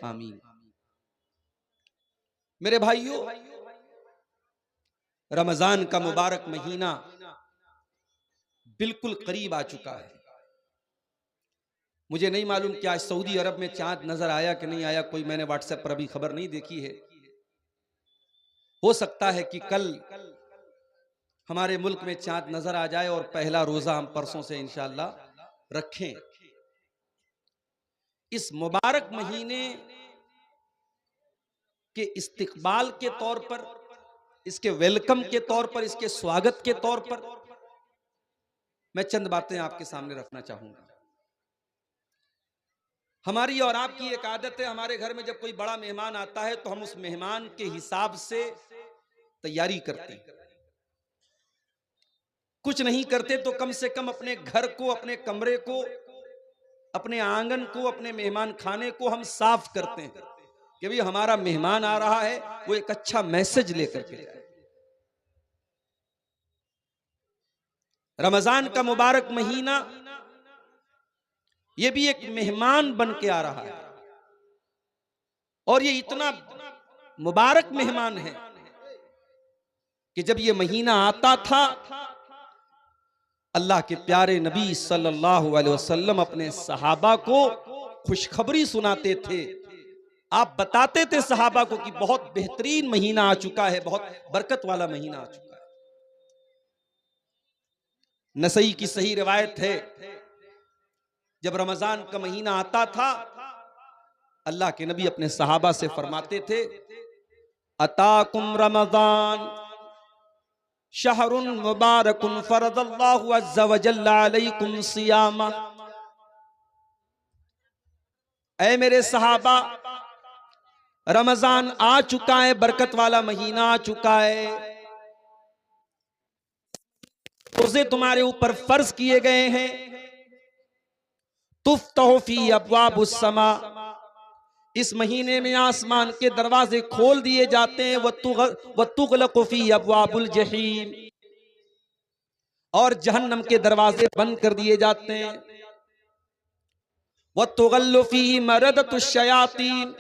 आमीन। मेरे भाइयों, रमजान का मुबारक महीना बिल्कुल करीब आ चुका है। मुझे नहीं मालूम कि आज सऊदी अरब में चांद नजर आया कि नहीं आया, कोई मैंने व्हाट्सएप पर अभी खबर नहीं देखी है। हो सकता है कि कल हमारे मुल्क में चांद नजर आ जाए और पहला रोजा हम परसों से इंशाअल्लाह रखें। इस मुबारक महीने के इस्तकबाल के तौर पर, इसके वेलकम के तौर पर, इसके स्वागत के तौर पर मैं चंद बातें आपके सामने रखना चाहूंगा। हमारी और आपकी एक आदत है, हमारे घर में जब कोई बड़ा मेहमान आता है तो हम उस मेहमान के हिसाब से तैयारी करते हैं। कुछ नहीं करते तो कम से कम अपने घर को, अपने कमरे को, अपने आंगन को, अपने मेहमान खाने को हम साफ करते हैं कि भाई हमारा मेहमान आ रहा है, वो एक अच्छा मैसेज लेकर के जाए। रमजान का मुबारक महीना ये भी एक मेहमान बन के आ रहा है और ये इतना मुबारक मेहमान है कि जब ये महीना आता था, अल्लाह के प्यारे नबी सल्लल्लाहु अलैहि वसल्लम अपने सहाबा को खुशखबरी सुनाते थे। आप बताते थे सहाबा को कि बहुत बेहतरीन महीना आ चुका है, बहुत बरकत वाला महीना आ चुका है। नसई की सही रिवायत है, जब रमजान का महीना आता था, अल्लाह के नबी अपने सहाबा से फरमाते थे, अताकुम रमजान शहरुन मुबारकुन फरदल्लाहु अज़्ज़ा व जल्ला अलैकुम सियामा। ऐ मेरे सहाबा, रमजान आ चुका है, बरकत वाला महीना आ चुका है, रोजे तुम्हारे ऊपर फर्ज किए गए हैं। तुफ्तहु फी अब्वाबुस समा, इस महीने में आसमान के दरवाजे खोल दिए जाते हैं। व तुगलक़ु फी अब्वाबुल जहीम, और जहन्नम के दरवाजे बंद कर दिए जाते हैं। व तुगल्लु फी मरदतुश शयातीन,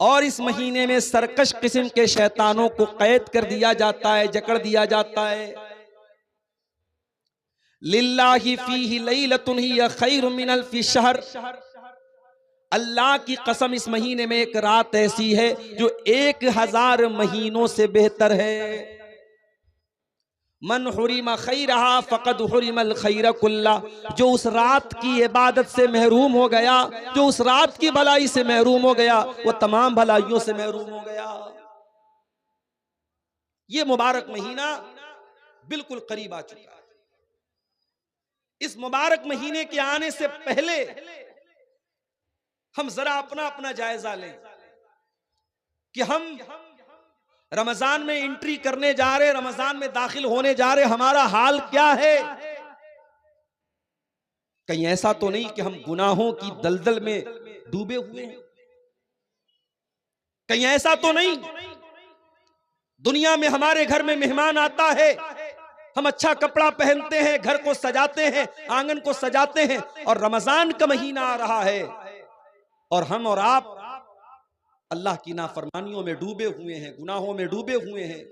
और इस महीने में सरकश किस्म के शैतानों को कैद कर दिया जाता है, जकड़ दिया जाता है। लिल्लाहि फीहि लैलतुन हिय खैरुम मिन अल्फि शहर, अल्लाह की कसम इस महीने में एक रात ऐसी है जो 1000 महीनों से बेहतर है। मन हुरिमा खैरहा फकद हुरिमल खैर कुल्ला, जो उस रात की इबादत से महरूम हो गया, जो उस रात की भलाई से महरूम हो गया, वो तमाम भलाइयों से महरूम हो गया। ये मुबारक महीना बिल्कुल करीब आ चुका है। इस मुबारक महीने के आने से पहले हम जरा अपना अपना जायजा लें कि हम रमजान में एंट्री करने जा रहे, रमजान में दाखिल होने जा रहे, हमारा हाल क्या है। कहीं ऐसा तो नहीं कि हम गुनाहों की दलदल में डूबे हुए हैं। कहीं ऐसा तो नहीं दुनिया में हमारे घर में मेहमान आता है, हम अच्छा कपड़ा पहनते हैं, घर को सजाते हैं, आंगन को सजाते हैं, और रमजान का महीना आ रहा है और हम और आप अल्लाह की नाफरमानियों में डूबे हुए हैं, गुनाहों में डूबे हुए हैं,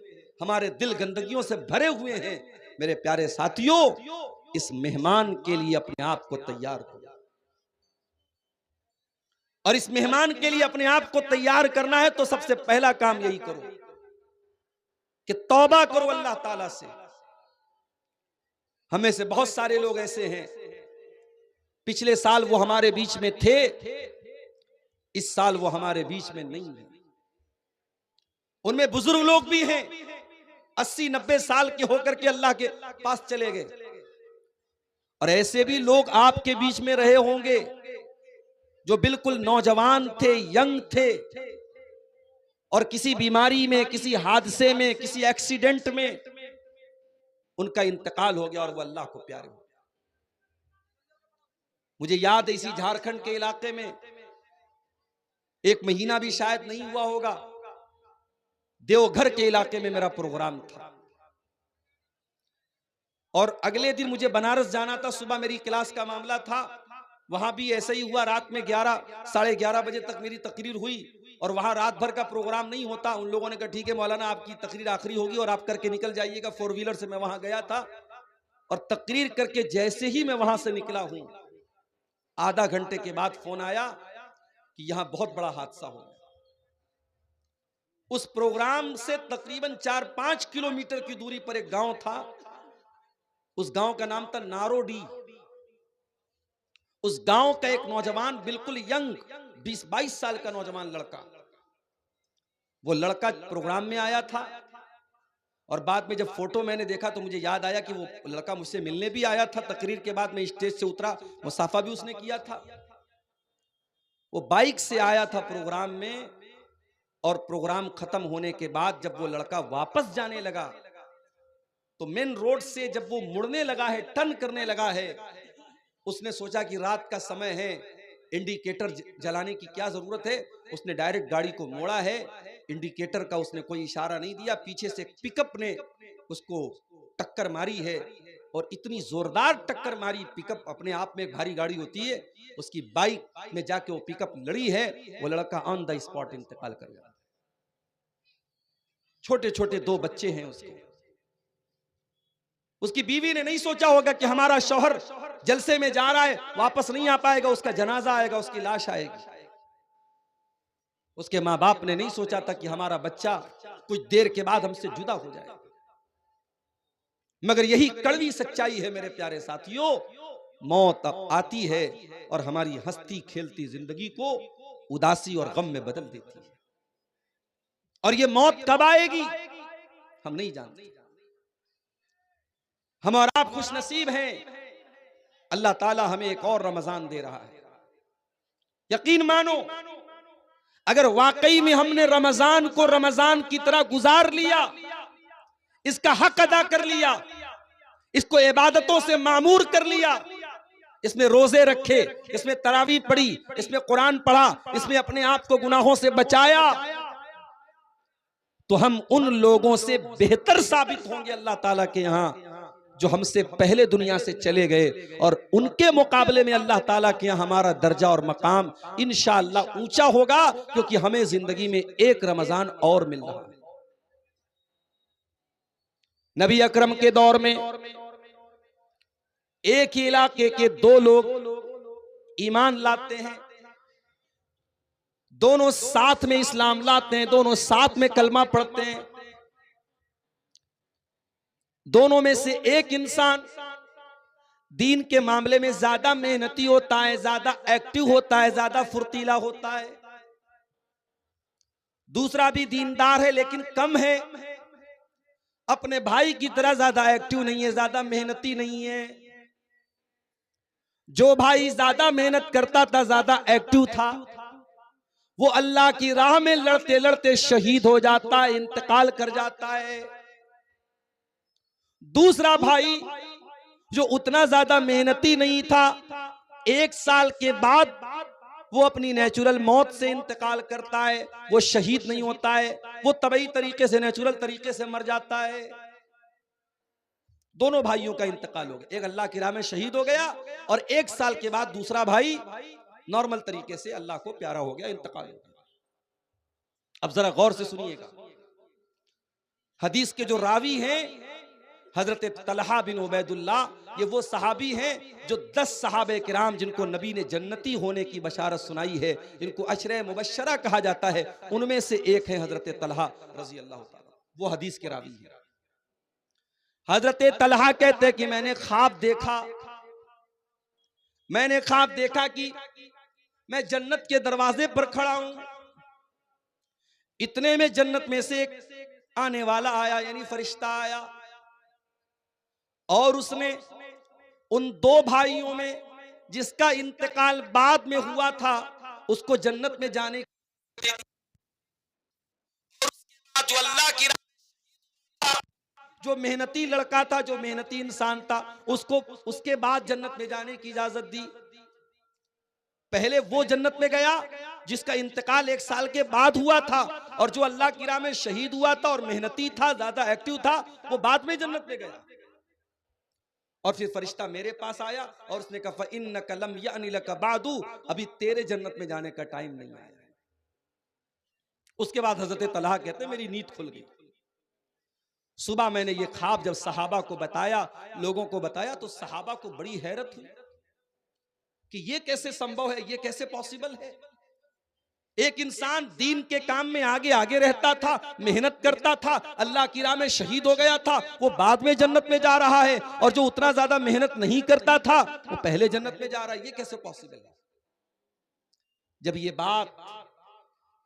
हमारे दिल गंदगियों से भरे हुए हैं। मेरे प्यारे साथियों, इस मेहमान के लिए अपने आप को तैयार करो, और इस मेहमान के लिए अपने आप को तैयार करना है तो सबसे पहला काम यही करो कि तौबा करो अल्लाह ताला से। हमें से बहुत सारे लोग ऐसे हैं, पिछले साल वो हमारे बीच में थे, इस साल वो हमारे बीच में नहीं है। उनमें बुजुर्ग लोग भी हैं, 80-90 साल के होकर के अल्लाह के पास चले गए, और ऐसे भी लोग आपके बीच में रहे होंगे जो बिल्कुल नौजवान थे, यंग थे, और किसी बीमारी में, किसी हादसे में, किसी एक्सीडेंट में उनका इंतकाल हो गया और वो अल्लाह को प्यारे हो गया। मुझे याद है, इसी झारखंड के इलाके में एक महीना भी शायद नहीं हुआ होगा, देवघर के इलाके में मेरा प्रोग्राम था, और अगले दिन मुझे बनारस जाना था। सुबह मेरी क्लास का मामला था, वहां भी ऐसा ही हुआ, रात में 11 साढ़े 11 बजे तक मेरी तकरीर हुई और वहां रात भर का प्रोग्राम नहीं होता। उन लोगों ने कहा ठीक है मौलाना आपकी तकरीर आखिरी होगी और आप करके निकल जाइएगा। 4 व्हीलर से मैं वहां गया था और तकरीर करके जैसे ही मैं वहां से निकला हूं, आधा घंटे के बाद फोन आया कि यहां बहुत बड़ा हादसा हो गया। उस प्रोग्राम से तकरीबन 4-5 किलोमीटर की दूरी पर एक गांव था। उस गांव का नाम था नारोडी। उस गांव का एक नौजवान, बिल्कुल यंग 20-22 साल का नौजवान लड़का, वो लड़का प्रोग्राम में आया था और बाद में जब फोटो मैंने देखा तो मुझे याद आया कि वो लड़का मुझसे मिलने भी आया था। तकरीर के बाद मैं स्टेज से उतरा, मुसाफा भी उसने किया था। वो बाइक से आया था प्रोग्राम में और प्रोग्राम खत्म होने के बाद जब वो लड़का वापस जाने लगा तो मेन रोड से जब वो मुड़ने लगा है, टर्न करने लगा है, उसने सोचा कि रात का समय है, इंडिकेटर जलाने की क्या जरूरत है। उसने डायरेक्ट गाड़ी को मोड़ा है, इंडिकेटर का उसने कोई इशारा नहीं दिया। पीछे से एक पिकअप ने उसको टक्कर मारी है और इतनी जोरदार टक्कर मारी, पिकअप अपने आप में एक भारी गाड़ी होती है, उसकी बाइक में जाके वो पिकअप लड़ी है। वो लड़का ऑन द स्पॉट इंतकाल कर गया। छोटे छोटे 2 बच्चे हैं उसके। उसकी बीवी ने नहीं सोचा होगा कि हमारा शौहर जलसे में जा रहा है, वापस नहीं आ पाएगा, उसका जनाजा आएगा, उसकी लाश आएगी। उसके माँ बाप ने नहीं सोचा था कि हमारा बच्चा कुछ देर के बाद हमसे जुदा हो जाएगा। मगर यही कड़वी सच्चाई है मेरे प्यारे साथियों, मौत अब आती है और हमारी हंसती खेलती जिंदगी को उदासी और गम में बदल देती है। और ये मौत कब आएगी हम नहीं जानते। हम और आप खुश नसीब हैं, अल्लाह ताला हमें एक और रमजान दे रहा है। यकीन मानो, अगर वाकई में हमने रमजान को रमजान की तरह गुजार लिया, इसका हक अदा कर लिया, इसको इबादतों से मामूर कर लिया, इसमें रोजे रखे, इसमें तरावी पढ़ी, इसमें कुरान पढ़ा, इसमें अपने आप को गुनाहों से बचाया, तो हम उन लोगों से बेहतर साबित होंगे अल्लाह ताला के यहां जो हमसे पहले दुनिया से चले गए। और उनके मुकाबले में अल्लाह ताला के यहां हमारा दर्जा और मकाम इंशाअल्लाह ऊंचा होगा, क्योंकि हमें जिंदगी में एक रमजान और मिल रहा है। नबी अकरम के दौर में एक ही इलाके के 2 लोग ईमान लाते हैं, दोनों साथ में इस्लाम लाते हैं, दोनों साथ में कलमा पढ़ते हैं। दोनों में से एक इंसान दीन के मामले में ज्यादा मेहनती होता है, ज्यादा एक्टिव होता है, ज्यादा फुर्तीला होता है। दूसरा भी दीनदार है लेकिन कम है, अपने भाई की तरह ज्यादा एक्टिव नहीं है, ज्यादा मेहनती नहीं है। जो भाई ज्यादा मेहनत करता था, ज्यादा एक्टिव था, वो अल्लाह की राह में लड़ते लड़ते शहीद हो जाता है, इंतकाल कर जाता है। दूसरा भाई जो उतना ज्यादा मेहनती नहीं था, 1 साल के बाद वो अपनी नेचुरल मौत से इंतकाल करता है, वो शहीद नहीं होता है, वो तबई तरीके से, नेचुरल तरीके से मर जाता है। दोनों भाइयों का इंतकाल हो गया, एक अल्लाह की राह में शहीद हो गया और 1 साल के बाद दूसरा भाई नॉर्मल तरीके से अल्लाह को प्यारा हो गया, इंतकाल हो गया। अब जरा गौर से सुनिएगा, हदीस के जो रावी हैं हजरत तलहा बिन उबैदुल्लाह, ये वो सहाबी हैं जो 10 सहाबे किराम जिनको नबी ने जन्नती होने की बशारत सुनाई है, जिनको अशरे मुबश्शरा कहा जाता है, उनमें से एक है हजरत तलहा रजी अल्लाह ताला, वो हदीस के रावी हैं। हजरत तलहा कहते हैं कि मैंने ख्वाब देखा कि मैं जन्नत के दरवाजे पर खड़ा हूं, इतने में जन्नत में से एक आने वाला आया, यानी फरिश्ता आया, और उसने उन 2 भाइयों में जिसका इंतकाल बाद में हुआ था उसको जन्नत में जाने की, जो अल्लाह की जो मेहनती लड़का था, जो मेहनती इंसान था, उसको उसके बाद जन्नत में जाने की इजाजत दी। पहले वो जन्नत में गया जिसका इंतकाल 1 साल के बाद हुआ था, और जो अल्लाह की राह में शहीद हुआ था और मेहनती था, ज्यादा एक्टिव था, वो बाद में जन्नत में गया। और फिर फरिश्ता मेरे पास आया और उसने कहा इन्नका लम यानी लका बादू, अभी तेरे जन्नत में जाने का टाइम नहीं आया। उसके बाद हजरत तलहा कहते हैं मेरी नींद खुल गई। सुबह मैंने ये ख्वाब जब सहाबा को बताया, लोगों को बताया, तो सहाबा को बड़ी हैरत हुई कि ये कैसे संभव है, ये कैसे पॉसिबल है। एक इंसान दीन के काम में आगे आगे रहता था, मेहनत करता था, अल्लाह की राह में शहीद हो गया था, वो बाद में जन्नत में जा रहा है, और जो उतना ज्यादा मेहनत नहीं करता था वो पहले जन्नत में जा रहा है। ये कैसे पॉसिबल है? जब ये बात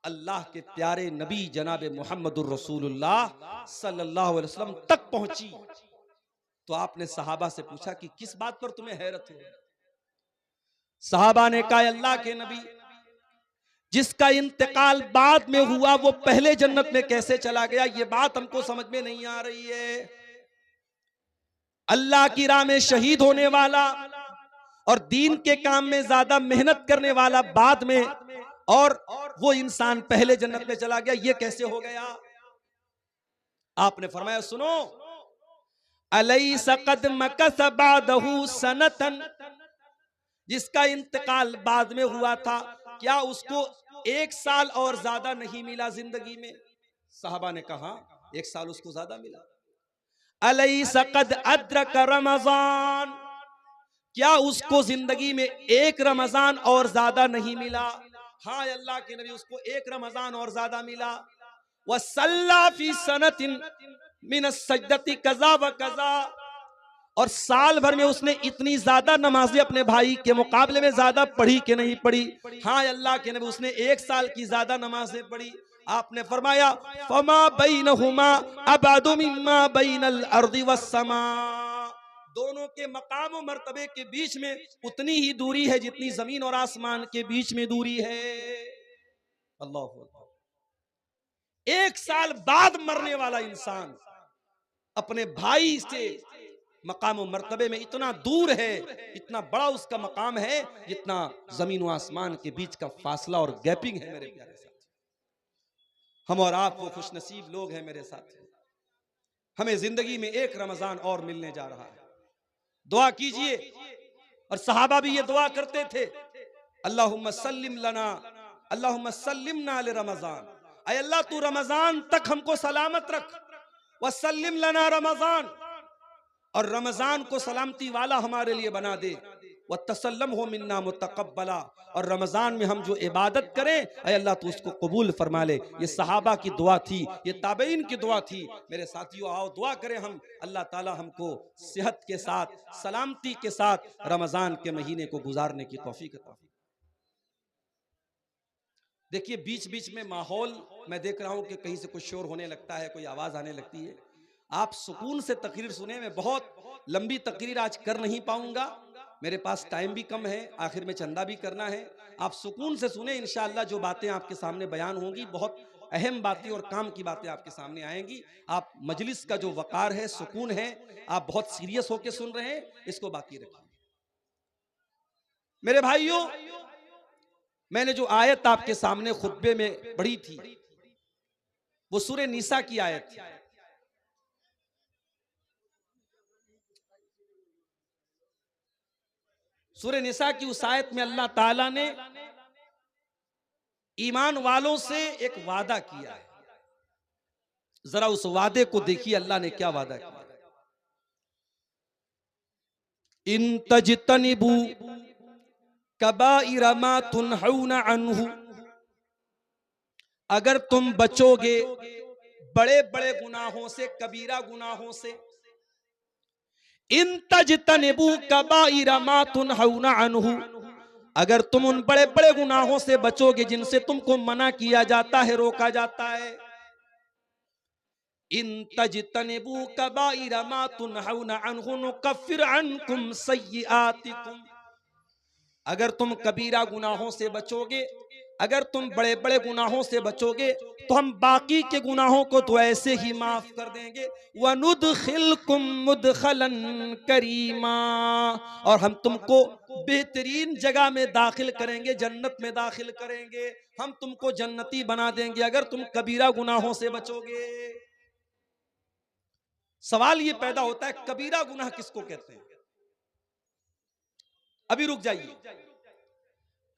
अल्लाह के प्यारे नबी जनाब मोहम्मदुर रसूलुल्लाह सल्लल्लाहु अलैहि वसल्लम तक पहुंची, तो आपने सहाबा से पूछा कि किस बात पर तुम्हें हैरत है? सहाबा ने कहा अल्लाह के नबी, जिसका इंतकाल बाद में हुआ वो पहले जन्नत में कैसे चला गया, ये बात हमको समझ में नहीं आ रही है। अल्लाह की राह में शहीद होने वाला और दीन के काम में ज्यादा मेहनत करने वाला बाद में, और वो इंसान पहले जन्नत में चला गया, ये कैसे हो गया? आपने फरमाया सुनो, अलैसा कद मकस बादहु सनतन, जिसका इंतकाल बाद में हुआ था, क्या उसको 1 साल और ज्यादा नहीं मिला जिंदगी में? साहबा ने कहा 1 साल उसको ज्यादा मिला। अलैसा कद अद्रक रमजान, क्या उसको जिंदगी में 1 रमजान और ज्यादा नहीं मिला? हाँ अल्लाह के नबी, उसको 1 रमजान और ज्यादा मिला। वसल्ला फी सनतिन मिन सज्जती कज़ा व कज़ा, और साल भर में उसने इतनी ज्यादा नमाजें अपने भाई के मुकाबले में ज्यादा पढ़ी कि नहीं पढ़ी? हाँ अल्लाह के नबी, उसने 1 साल की ज्यादा नमाजें पढ़ी। आपने फरमाया फमा बैनहुमा अबादु मिम्मा बैनल अर्दि वस्समा, दोनों के मकाम और मर्तबे के बीच में उतनी ही दूरी है जितनी जमीन और आसमान के बीच में दूरी है। अल्लाह अकबर। 1 साल बाद मरने वाला इंसान अपने भाई से मकाम और मर्तबे में इतना दूर है, इतना बड़ा उसका मकाम है जितना जमीन और आसमान के बीच का फासला और गैपिंग है। मेरे प्यारे साथी, हम और आप वो खुशनसीब लोग हैं मेरे साथ, हमें जिंदगी में 1 रमजान और मिलने जा रहा है। दुआ कीजिए, और सहाबा भी ये दुआ करते थे, अल्लाहुम्मा सल्लिम लना, अल्लाहुम्मा सल्लिमना ले रमजान, ऐ अल्लाह तू रमजान तक हमको सलामत रख, वसल्लिम लना रमजान, और रमजान को सलामती वाला हमारे लिए बना दे, व तसल्लम हो मिन्ना मुतकब्बला, और रमजान में हम जो इबादत करें ऐ अल्लाह तू उसको कबूल फरमा ले। ये सहाबा की दुआ थी, ये ताबईन की दुआ थी। मेरे साथियों आओ दुआ करें हम, अल्लाह ताला हमको सेहत के साथ, सलामती के साथ रमजान के महीने को गुजारने की तौफीक अता फरमाए। देखिए बीच बीच में माहौल मैं देख रहा हूं कि कहीं से कुछ शोर होने लगता है, कोई आवाज आने लगती है। आप सुकून से तकरीर सुने। मैं बहुत लंबी तकरीर आज कर नहीं पाऊंगा, मेरे पास टाइम भी कम है, आखिर में चंदा भी करना है। आप सुकून से सुने, इंशाअल्लाह जो बातें आपके सामने बयान होंगी बहुत अहम बातें और काम की बातें आपके सामने आएंगी। आप मजलिस का जो वकार है, सुकून है, आप बहुत सीरियस होकर सुन रहे हैं, इसको बाकी रखिए। मेरे भाइयों, मैंने जो आयत आपके सामने खुतबे में पढ़ी थी वो सूरह निसा की आयत थी। सूरह निसा की उस आयत में अल्लाह ताला ने ईमान वालों से एक वादा किया है। जरा उस वादे को देखिए, अल्लाह ने क्या वादा किया। इन तजतनिबू कबाइर मा तुनहूना अन्हु, अगर तुम बचोगे बड़े बड़े गुनाहों से, कबीरा गुनाहों से, इन तजतनिबू कबाइर मा तुनहूना अन्हु, अगर तुम उन बड़े बड़े गुनाहों से बचोगे जिनसे तुमको मना किया जाता है, रोका जाता है, इन तजतनिबू कबाइर मा तुनहूना अन्हु नुकफ्फिर अन्कुम सय्यिआतिकुम, अगर तुम कबीरा गुनाहों से बचोगे, अगर तुम बड़े बड़े गुनाहों से बचोगे तो हम बाकी के गुनाहों को तो ऐसे ही माफ कर देंगे। वनुदखिलकुम मुदखलन करीमा, और हम तुमको बेहतरीन जगह में दाखिल करेंगे, जन्नत में दाखिल करेंगे, हम तुमको जन्नती बना देंगे अगर तुम कबीरा गुनाहों से बचोगे। सवाल ये पैदा होता है, कबीरा गुनाह किसको कहते हैं? अभी रुक जाइए,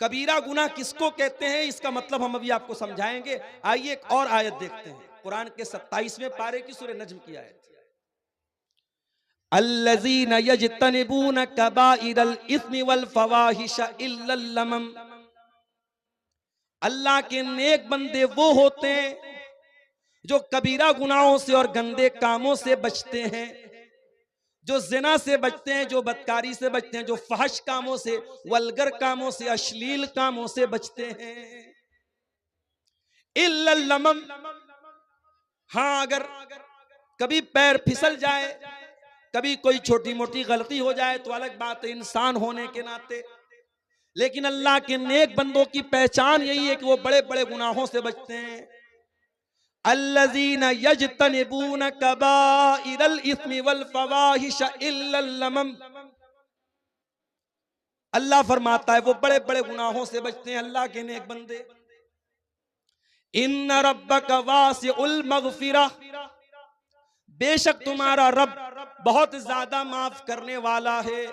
कबीरा गुनाह किसको कहते हैं इसका मतलब हम अभी आपको समझाएंगे। आइए एक और आयत देखते हैं, कुरान के 27वें पारे की सूरह नज्म की आयत। अल्लज़ीना यज्तनिबून कबाइरल इस्मि वल फवाहिश इल्लल लमम, अल्लाह के नेक बंदे वो होते हैं जो कबीरा गुनाहों से और गंदे कामों से बचते हैं, जो जिना से बचते हैं, जो बदकारी से बचते हैं, जो फहश कामों से, वल्गर कामों से, अश्लील कामों से बचते हैं। इल्लल लमम, हाँ अगर कभी पैर फिसल जाए, कभी कोई छोटी मोटी गलती हो जाए तो अलग बात है इंसान होने के नाते, लेकिन अल्लाह के नेक बंदों की पहचान यही है कि वो बड़े बड़े गुनाहों से बचते हैं। अल्लज़ीना यज्तनिबून कबाइरल इस्मि वल फवाहिश इल्लल लमम, अल्लाह फरमाता है वो बड़े बड़े गुनाहों से बचते हैं अल्लाह के नेक बंदे। इन्ना रब्बका वासिउल मगफिरा, बेशक तुम्हारा रब बहुत ज्यादा माफ करने वाला है।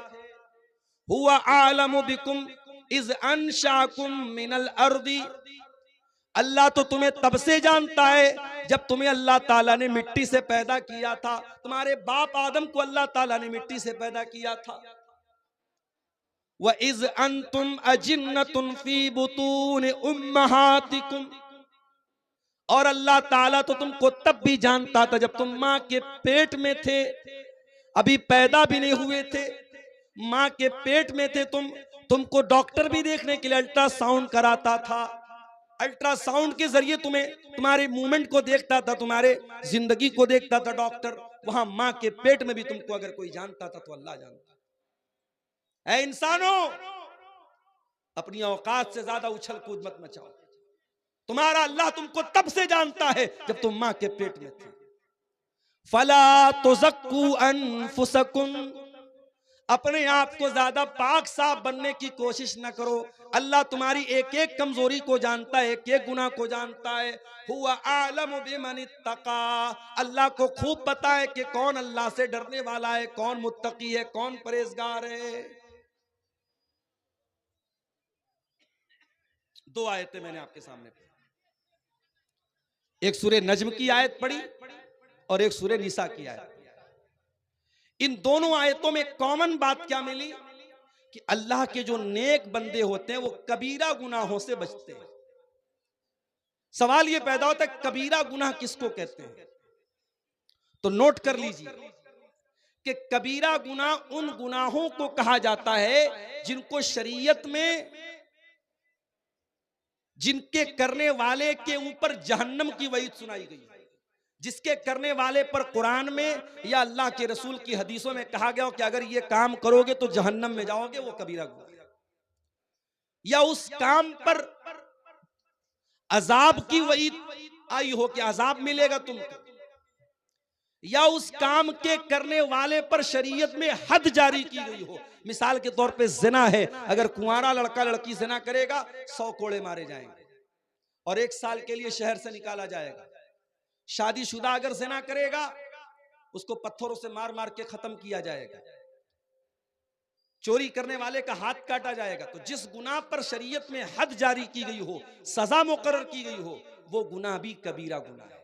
हुवा आलमु बिकुम इज अंशाकुम मिनल अर्दी, अल्लाह तो तुम्हें तब से जानता है जब तुम्हें अल्लाह ताला ने मिट्टी से पैदा किया था। तुम्हारे बाप आदम को अल्लाह ताला ने मिट्टी से पैदा किया था। व इज अंतुम अजिन्नतुन फी बुतून उम्महातिकुम, और अल्लाह ताला तो तुमको तब भी जानता था जब तुम माँ के पेट में थे, अभी पैदा भी नहीं हुए थे, माँ के पेट में थे तुमको डॉक्टर भी देखने के लिए अल्ट्रासाउंड कराता था। अल्ट्रासाउंड के जरिए तुम्हें तुम्हारे मूवमेंट को देखता था, तुम्हारे जिंदगी को देखता था डॉक्टर। वहां माँ के पेट में भी तुमको अगर कोई जानता था तो अल्लाह जानता। ऐ इंसानों, अपनी औकात से ज्यादा उछल कूद मत मचाओ। तुम्हारा अल्लाह तुमको तब से जानता है जब तुम माँ के पेट में थे। फला तुज़क्कू अनफुसकुम, अपने आप को ज्यादा पाक साफ बनने की कोशिश न करो। अल्लाह तुम्हारी एक एक कमजोरी को जानता है, एक एक गुनाह को जानता है। हुवा आलमु बिमन इत्तका, अल्लाह को खूब पता है कि कौन अल्लाह से डरने वाला है, कौन मुत्तकी है, कौन परहेजगार है। दो आयतें मैंने आपके सामने पढ़ी, एक सूरह नज्म की आयत पढ़ी और एक सूरह निसा की आयत। इन दोनों आयतों में कॉमन बात क्या मिली कि अल्लाह के जो नेक बंदे होते हैं वो कबीरा गुनाहों से बचते हैं। सवाल ये पैदा होता है कबीरा गुनाह किसको कहते हैं, तो नोट कर लीजिए कि कबीरा गुनाह उन गुनाहों को कहा जाता है जिनको शरीयत में, जिनके करने वाले के ऊपर जहन्नम की वईद सुनाई गई, जिसके करने वाले पर कुरान में या अल्लाह के रसूल की हदीसों में कहा गया हो कि अगर ये काम करोगे तो जहन्नम में जाओगे, वो कबीरा गुनाह। या उस काम पर अजाब की वईद आई हो कि अजाब मिलेगा तुमको, या उस काम के करने वाले पर शरीयत में हद जारी की गई हो। मिसाल के तौर पे जिना है, अगर कुंवारा लड़का लड़की जिना करेगा 100 कोड़े मारे जाएंगे और 1 साल के लिए शहर से निकाला जाएगा। शादीशुदा अगर जिना करेगा उसको पत्थरों से मार मार के खत्म किया जाएगा। चोरी करने वाले का हाथ काटा जाएगा। तो जिस गुनाह पर शरीयत में हद जारी की गई हो, सजा मुकर्रर की गई हो, वो गुनाह भी कबीरा गुनाह है।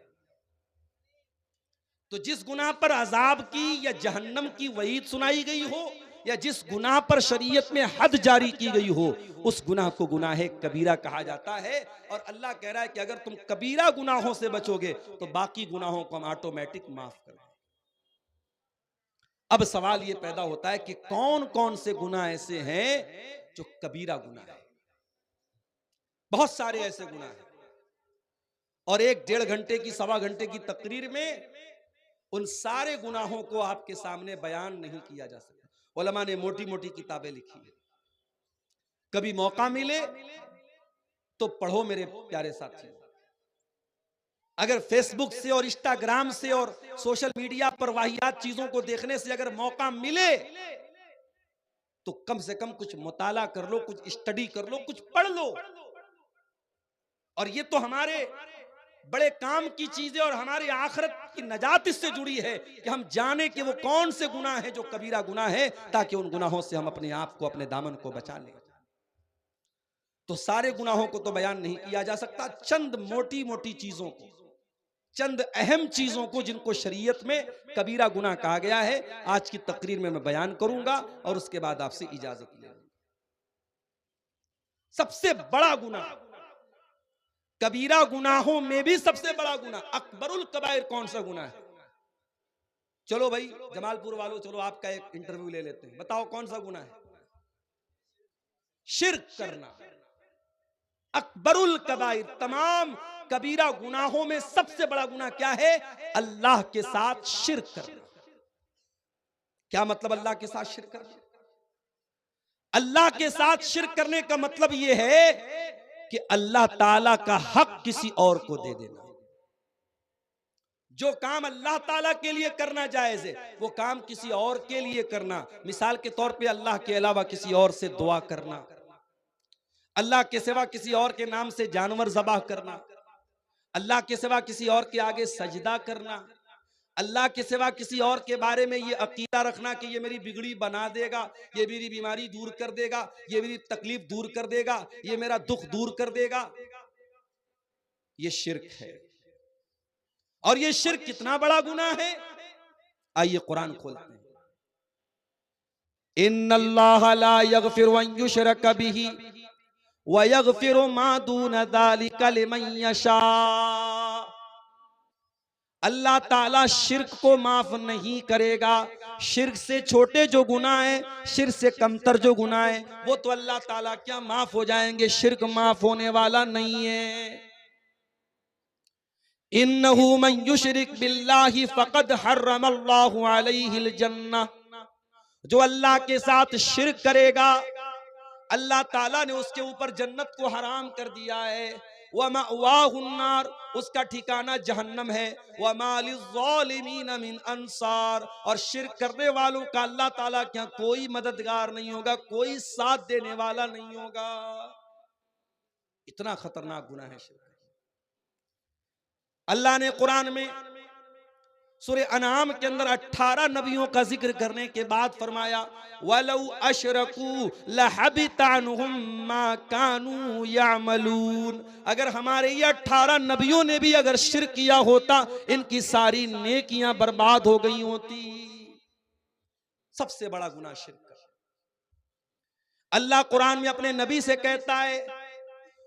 तो जिस गुनाह पर अजाब की या जहन्नम की वईद सुनाई गई हो, या जिस गुनाह पर शरीयत में हद जारी की गई हो, उस गुनाह को गुनाह कबीरा कहा जाता है। और अल्लाह कह रहा है कि अगर तुम कबीरा गुनाहों से बचोगे तो बाकी गुनाहों को हम ऑटोमेटिक माफ कर देंगे। अब सवाल यह पैदा होता है कि कौन कौन से गुनाह ऐसे हैं जो कबीरा गुनाह है। बहुत सारे ऐसे गुनाह हैं और 1-1.5 घंटे की, 1.25 घंटे की तकरीर में उन सारे गुनाहों को आपके सामने बयान नहीं किया जा सकता। उलमा ने मोटी मोटी किताबें लिखी है, कभी मौका मिले तो पढ़ो मेरे प्यारे साथी। अगर फेसबुक से और इंस्टाग्राम से और सोशल मीडिया पर वाहियात चीजों को देखने से अगर मौका मिले तो कम से कम कुछ मुताला कर लो, कुछ स्टडी कर लो, कुछ पढ़ लो। और ये तो हमारे बड़े काम की चीजें और हमारी आखिरत की नजात इससे जुड़ी है कि हम जाने कि वो कौन से गुनाह हैं जो कबीरा गुनाह है, ताकि उन गुनाहों से हम अपने आप को, अपने दामन को बचा लें। तो सारे गुनाहों को तो बयान नहीं किया जा सकता, चंद मोटी मोटी चीजों को, चंद अहम चीजों को जिनको शरीयत में कबीरा गुनाह कहा गया है, आज की तकरीर में मैं बयान करूंगा और उसके बाद आपसे इजाजत ले लूंगा। सबसे बड़ा गुनाह, कबीरा गुनाहों में भी सबसे बड़ा गुनाह, अकबरुल कबाइर कौन सा गुनाह है? चलो भाई जमालपुर वालों, चलो आपका एक इंटरव्यू ले लेते हैं, बताओ कौन सा गुनाह है? शिर्क करना। अकबरुल कबाइर, तमाम कबीरा गुनाहों में सबसे बड़ा गुनाह क्या है? अल्लाह के साथ शिर्क करना। क्या मतलब अल्लाह के साथ शिर्क करना? अल्लाह के साथ शिर्क करने का मतलब यह है कि अल्लाह ताला का हक किसी और को दे देना। जो काम अल्लाह ताला के लिए करना जायज है, वो काम किसी और के लिए करना। मिसाल के तौर पे अल्लाह के अलावा किसी और से दुआ करना, अल्लाह के सिवा किसी और के नाम से जानवर ज़बाह करना, अल्लाह के सिवा किसी और के आगे सजदा करना, अल्लाह के सिवा किसी और के बारे में ये अकीदा रखना कि ये मेरी बिगड़ी बना देगा, ये मेरी बीमारी दूर कर देगा, ये मेरी तकलीफ दूर कर देगा, ये मेरा दुख दूर कर देगा। ये शिर्क है। और ये शिर्क कितना बड़ा गुनाह है, आइए कुरान खोलते हैं। इन्नल्लाह ला यगफिरु अन युशरक बिही व यगफिरु मा दून ज़ालिका लिमन यशा। अल्लाह ताला शिर्क को माफ नहीं करेगा। शिर्क से छोटे जो गुनाह हैं, शिर्क से कमतर जो गुनाह हैं, वो तो अल्लाह ताला क्या माफ हो जाएंगे, शिर्क माफ होने वाला नहीं है। इन्नहु मन युशरिक बिल्लाहि फक़द हर्रमल्लाहु अलैहिल जन्नह। जो अल्लाह के साथ शिर्क करेगा, अल्लाह ताला ने उसके ऊपर जन्नत को हराम कर दिया है। व मअवाहुन्नार, उसका ठिकाना जहन्नम है। व मा लिज़्ज़ालिमीन मिन अंसार, और शिर्क करने वालों का अल्लाह ताला क्या कोई मददगार नहीं होगा, कोई साथ देने वाला नहीं होगा। इतना खतरनाक गुनाह है शिर्क। अल्लाह ने कुरान में सूरह अनाम के अंदर 18 नबियों का जिक्र करने के बाद फरमाया, वलौ अशरकू लहबिता अन्हुम मा कानू यामलून। अगर हमारे ये 18 नबियों ने भी अगर शिर्क किया होता, इनकी सारी नेकियां बर्बाद हो गई होती। सबसे बड़ा गुनाह शिर्क। अल्लाह कुरान में अपने नबी से कहता है,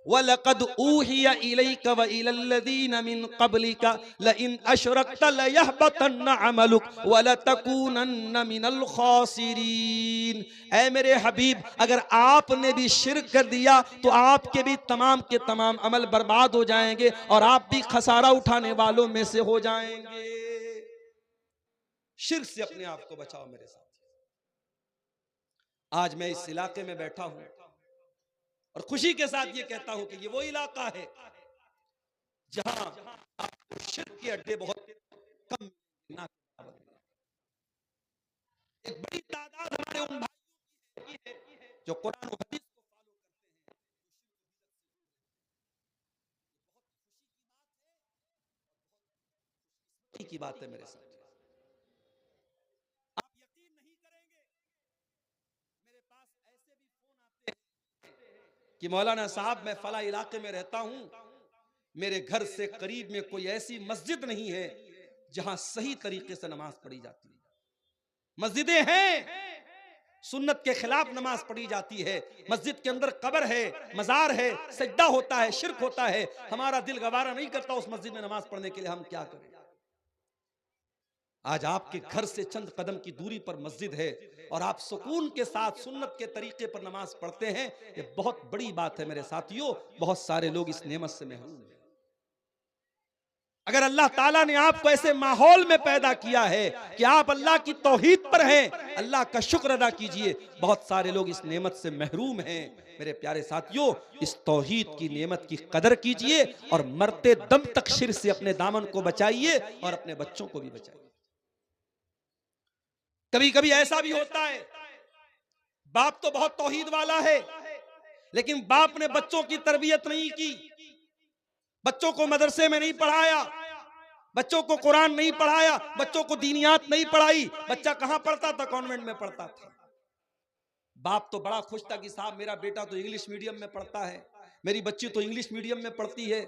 वलक़द ऊहिया इलैका व इलल्लज़ीना मिन क़ब्लिका लइन अशरकत लयहबतन्न अमलुक व लतकूनन्न मिनल ख़ासिरीन। ऐ मेरे हबीब, अगर आपने भी शिर्क कर दिया तो आपके भी तमाम के तमाम अमल बर्बाद हो जाएंगे और आप भी खसारा उठाने वालों में से हो जाएंगे। शिर्क से अपने आप को बचाओ मेरे साथ। आज मैं इस इलाके में बैठा हूं और खुशी के साथ ये कहता हूं कि ये वो इलाका है जहां आपको शिर्क के अड्डे बहुत कम ना। एक बड़ी तादाद हमारे उन भाइयों की है जो कुरान और हदीस को फॉलो करते हैं। की बात है मेरे साथ, आप यकीन नहीं करेंगे, मेरे पास ऐसे भी फोन आते हैं कि मौलाना साहब मैं फला इलाके में रहता हूं, मेरे घर से करीब में कोई ऐसी मस्जिद नहीं है जहां सही तरीके से नमाज पढ़ी जाती है। मस्जिदें हैं, सुन्नत के खिलाफ नमाज पढ़ी जाती है, मस्जिद के अंदर कब्र है, मजार है, सजदा होता है, शिर्क होता है। हमारा दिल गवारा नहीं करता उस मस्जिद में नमाज पढ़ने के लिए, हम क्या करें। आज आपके घर से चंद कदम की दूरी पर मस्जिद है और आप सुकून के साथ सुन्नत के तरीके पर नमाज पढ़ते हैं, ये बहुत बड़ी बात है मेरे साथियों। बहुत सारे लोग इस नेमत से महरूम हैं। अगर अल्लाह ताला ने आपको ऐसे माहौल में पैदा किया है कि आप अल्लाह की तौहीद पर हैं, अल्लाह का शुक्र अदा कीजिए। बहुत सारे लोग इस नेमत से महरूम हैं। मेरे प्यारे साथियों, इस तौहीद की नेमत की कदर कीजिए और मरते दम तक शिर्क से अपने दामन को बचाइए और अपने बच्चों को भी बचाइए। कभी कभी ऐसा भी होता है, बाप तो बहुत तौहीद वाला है, लेकिन बाप ने बच्चों की तरबियत नहीं की, बच्चों को मदरसे में नहीं पढ़ाया, बच्चों को कुरान नहीं पढ़ाया, बच्चों को दीनियात नहीं पढ़ाई। बच्चा कहां पढ़ता था? कॉन्वेंट में पढ़ता था। बाप तो बड़ा खुश था कि साहब मेरा बेटा तो इंग्लिश मीडियम में पढ़ता है, मेरी बच्ची तो इंग्लिश मीडियम में पढ़ती है,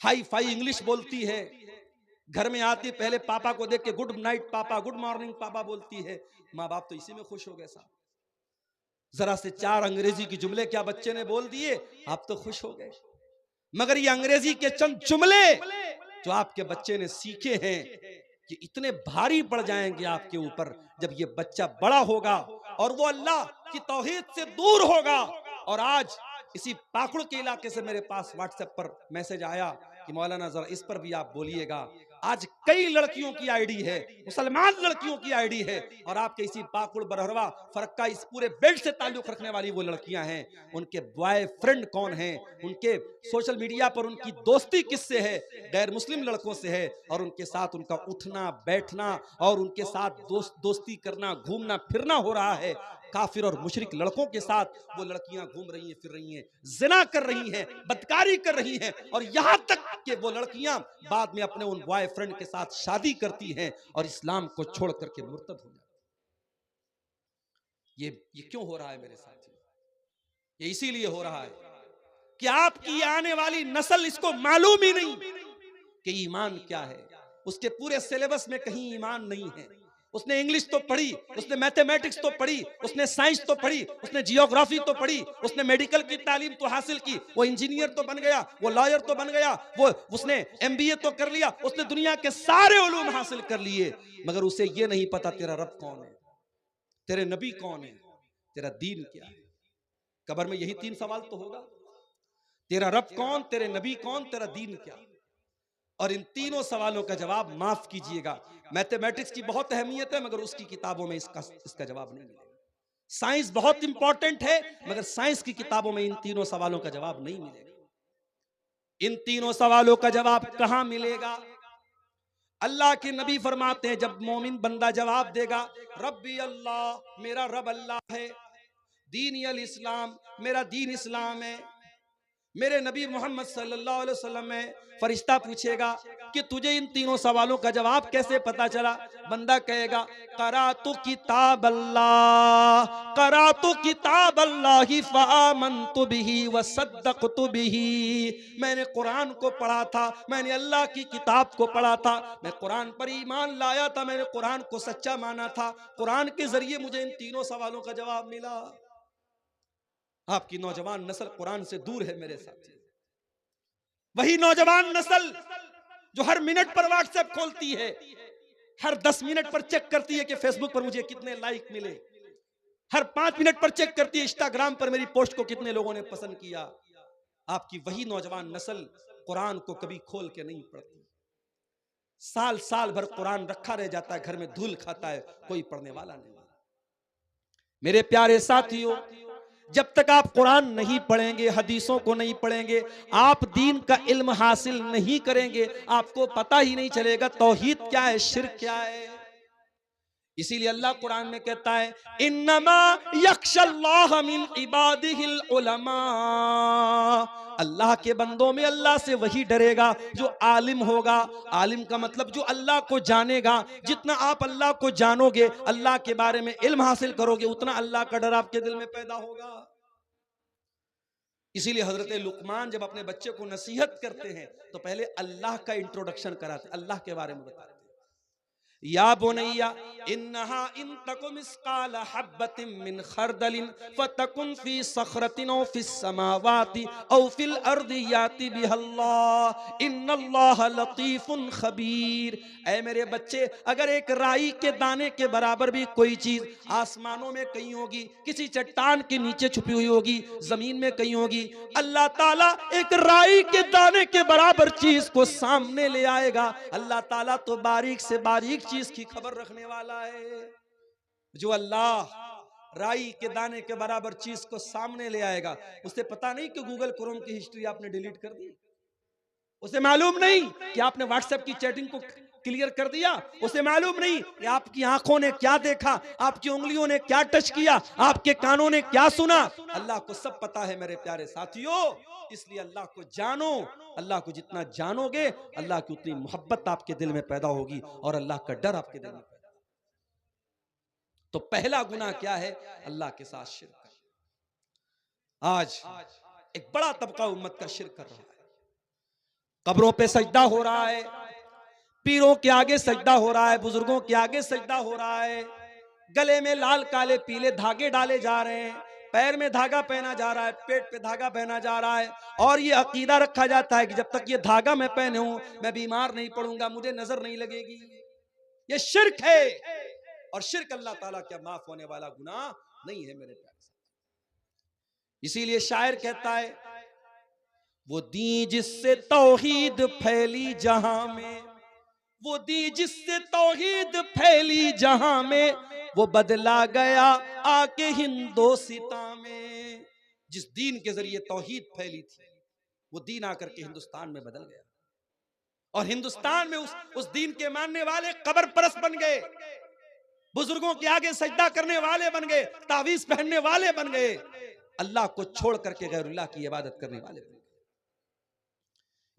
हाई फाई इंग्लिश बोलती है, घर में आती पहले पापा को देख के गुड नाइट पापा, गुड मॉर्निंग पापा बोलती है। माँ बाप तो इसी में खुश हो गए साहब। जरा से 4 अंग्रेजी के जुमले क्या बच्चे ने बोल दिए, आप तो खुश हो गए। मगर ये अंग्रेजी के चंद जुमले जो आपके बच्चे ने सीखे हैं कि इतने भारी पड़ जाएंगे आपके ऊपर जब ये बच्चा बड़ा होगा और वो अल्लाह की तौहीद से दूर होगा। और आज इसी पाकुड़ के इलाके से मेरे पास व्हाट्सएप पर मैसेज आया कि मौलाना जरा इस पर भी आप बोलिएगा। आज कई लड़कियों की आईडी है, मुसलमान लड़कियों की आईडी है, और आपके इसी पाकुड़ बरहरवा फरक्का इस पूरे बेल्ट से ताल्लुक रखने वाली वो लड़कियां हैं, उनके बॉयफ्रेंड कौन हैं, उनके सोशल मीडिया पर उनकी दोस्ती किससे है, गैर मुस्लिम लड़कों से है, और उनके साथ उनका उठना बैठना और उनके साथ दोस्ती करना, घूमना फिरना हो रहा है। काफिर और मुशरिक लड़कों के साथ वो लड़कियां घूम रही हैं, फिर रही हैं, जिना कर रही हैं, बदकारी कर रही हैं, और यहां तक कि वो लड़कियां बाद में अपने उन बॉयफ्रेंड के साथ शादी करती हैं और इस्लाम को छोड़ करके मुर्तद हो जाती। ये क्यों हो रहा है मेरे साथियों? ये इसीलिए हो रहा है कि आपकी आने वाली नस्ल इसको मालूम ही नहीं कि ईमान क्या है। उसके पूरे सिलेबस में कहीं ईमान नहीं है। उसने इंग्लिश तो पढ़ी, उसने मैथमेटिक्स तो पढ़ी, उसने साइंस तो पढ़ी, उसने जियोग्राफी तो पढ़ी, उसने मेडिकल की तालीम तो हासिल की, वो इंजीनियर तो बन गया, वो लॉयर तो बन गया, वो उसने एमबीए तो कर लिया, उसने दुनिया के सारे उलूम हासिल कर लिए, मगर उसे ये नहीं पता तेरा रब कौन है, तेरे नबी कौन है, तेरा दीन क्या है। कब्र में यही 3 सवाल तो होगा, तेरा रब कौन, तेरे नबी कौन, तेरा दीन क्या। और इन तीनों सवालों का जवाब, माफ कीजिएगा, मैथमेटिक्स की बहुत अहमियत है मगर उसकी किताबों में इसका जवाब नहीं मिलेगा। साइंस बहुत इंपॉर्टेंट है मगर साइंस की किताबों में इन तीनों सवालों का जवाब नहीं मिलेगा। इन तीनों सवालों का जवाब कहां मिलेगा? अल्लाह के नबी फरमाते हैं जब मोमिन बंदा जवाब देगा, रब्बी अल्लाह, मेरा रब अल्लाह है, दीन अल इस्लाम, मेरा दीन इस्लाम है, मेरे नबी मोहम्मद सल्लल्लाहु अलैहि वसल्लम में, फरिश्ता पूछेगा कि तुझे इन तीनों सवालों का जवाब कैसे पता चला? बंदा कहेगा, करातु किताब अल्लाह, करातु किताब अल्लाह फआमनतु बिही वसद्दक़तु बिही। मैंने कुरान को पढ़ा था, मैंने अल्लाह की किताब को पढ़ा था, मैं कुरान पर ईमान लाया था, मैंने कुरान को सच्चा माना था, कुरान के जरिए मुझे इन तीनों सवालों का जवाब मिला। आपकी नौजवान नस्ल कुरान से दूर है मेरे साथी। वही नौजवान नस्ल जो हर मिनट पर व्हाट्सएप खोलती है, हर 10 मिनट पर चेक करती है कि फेसबुक पर मुझे कितने लाइक मिले, हर 5 मिनट पर चेक करती है इंस्टाग्राम पर मेरी पोस्ट को कितने लोगों ने पसंद किया। आपकी वही नौजवान नस्ल कुरान को कभी खोल के नहीं पढ़ती। साल साल भर कुरान रखा रह जाता है, घर में धूल खाता है, कोई पढ़ने वाला नहीं। मेरे प्यारे साथियों, जब तक आप कुरान नहीं पढ़ेंगे, हदीसों को नहीं पढ़ेंगे, आप दीन का इल्म हासिल नहीं करेंगे, आपको पता ही नहीं चलेगा तौहीद क्या है, शिर्क क्या है। इसीलिए अल्लाह कुरान में कहता है, इन्नमा यख्शल्लाह मिन इबादिहिल उलमा, अल्लाह के बंदों में अल्लाह से वही डरेगा जो आलिम होगा। आलिम का मतलब जो अल्लाह को जानेगा। जितना आप अल्लाह को जानोगे, अल्लाह के बारे में इल्म हासिल करोगे, उतना अल्लाह का डर आपके दिल में पैदा होगा। इसीलिए हजरत लुकमान जब अपने बच्चे को नसीहत करते हैं तो पहले अल्लाह का इंट्रोडक्शन कराते, अल्लाह के बारे में बताते। या बुनैया इन्नहा इन तकुम मिस्काल हब्बतिन मिन खरदलिन फतकुन फी सखरतिन औ फिस समावाति औ फिल अर्दि याति बिहल्लाह इन्नल्लाह लतीफुन खबीर। ऐ मेरे बच्चे, अगर एक राई के दाने के बराबर भी कोई चीज आसमानों में कहीं होगी, किसी चट्टान के नीचे छुपी हुई होगी, जमीन में कहीं होगी, अल्लाह ताला एक राई के दाने के बराबर चीज को सामने ले आएगा। अल्लाह ताला तो बारीक से बारीक चीज की खबर रखने वाला है। जो अल्लाह राई के दाने के बराबर चीज को सामने ले आएगा, उसे पता नहीं कि गूगल क्रोम की हिस्ट्री आपने डिलीट कर दी, उसे मालूम नहीं कि आपने व्हाट्सएप की चैटिंग को क्लियर कर दिया। उसे मालूम नहीं कि आपकी आंखों ने क्या देखा, आपकी उंगलियों ने क्या टच किया, आपके कानों ने क्या सुना। अल्लाह को सब पता है मेरे प्यारे साथियों। इसलिए अल्लाह को जानो। अल्लाह को जितना जानोगे अल्लाह की उतनी मोहब्बत आपके दिल में पैदा होगी और अल्लाह का डर आपके दिल में पैदा होगा। तो पहला गुनाह क्या है? अल्लाह के साथ शिर्क। आज एक बड़ा तबका उम्मत का शिर्क कर रहा है। कब्रों पे सजदा हो रहा है, पीरों के आगे सजदा हो रहा है, बुजुर्गों के आगे सजदा हो रहा है, गले में लाल काले पीले धागे डाले जा रहे हैं, पैर में धागा पहना जा रहा है, पेट पे धागा पहना जा रहा है, और ये अकीदा रखा जाता है कि जब तक ये धागा मैं पहने हूं मैं बीमार नहीं पड़ूंगा, मुझे नजर नहीं लगेगी। ये शिर्क है, और शिर्क अल्लाह ताला क्या माफ होने वाला गुनाह नहीं है मेरे प्यारे। इसीलिए शायर कहता है, वो दी जिससे तौहीद फैली जहां में, वो दी जिससे तौहीद फैली जहां में, वो बदला गया आके हिंदोसिता में। जिस दीन के जरिए तौहीद फैली थी वो दीन आकर के हिंदुस्तान में बदल गया, और हिंदुस्तान में उस दीन के मानने वाले कब्र परस्त बन गए, बुजुर्गों के आगे सजदा करने वाले बन गए, तावीज पहनने वाले बन गए, अल्लाह को छोड़ करके गैरुल्लाह की इबादत करने वाले बन गए।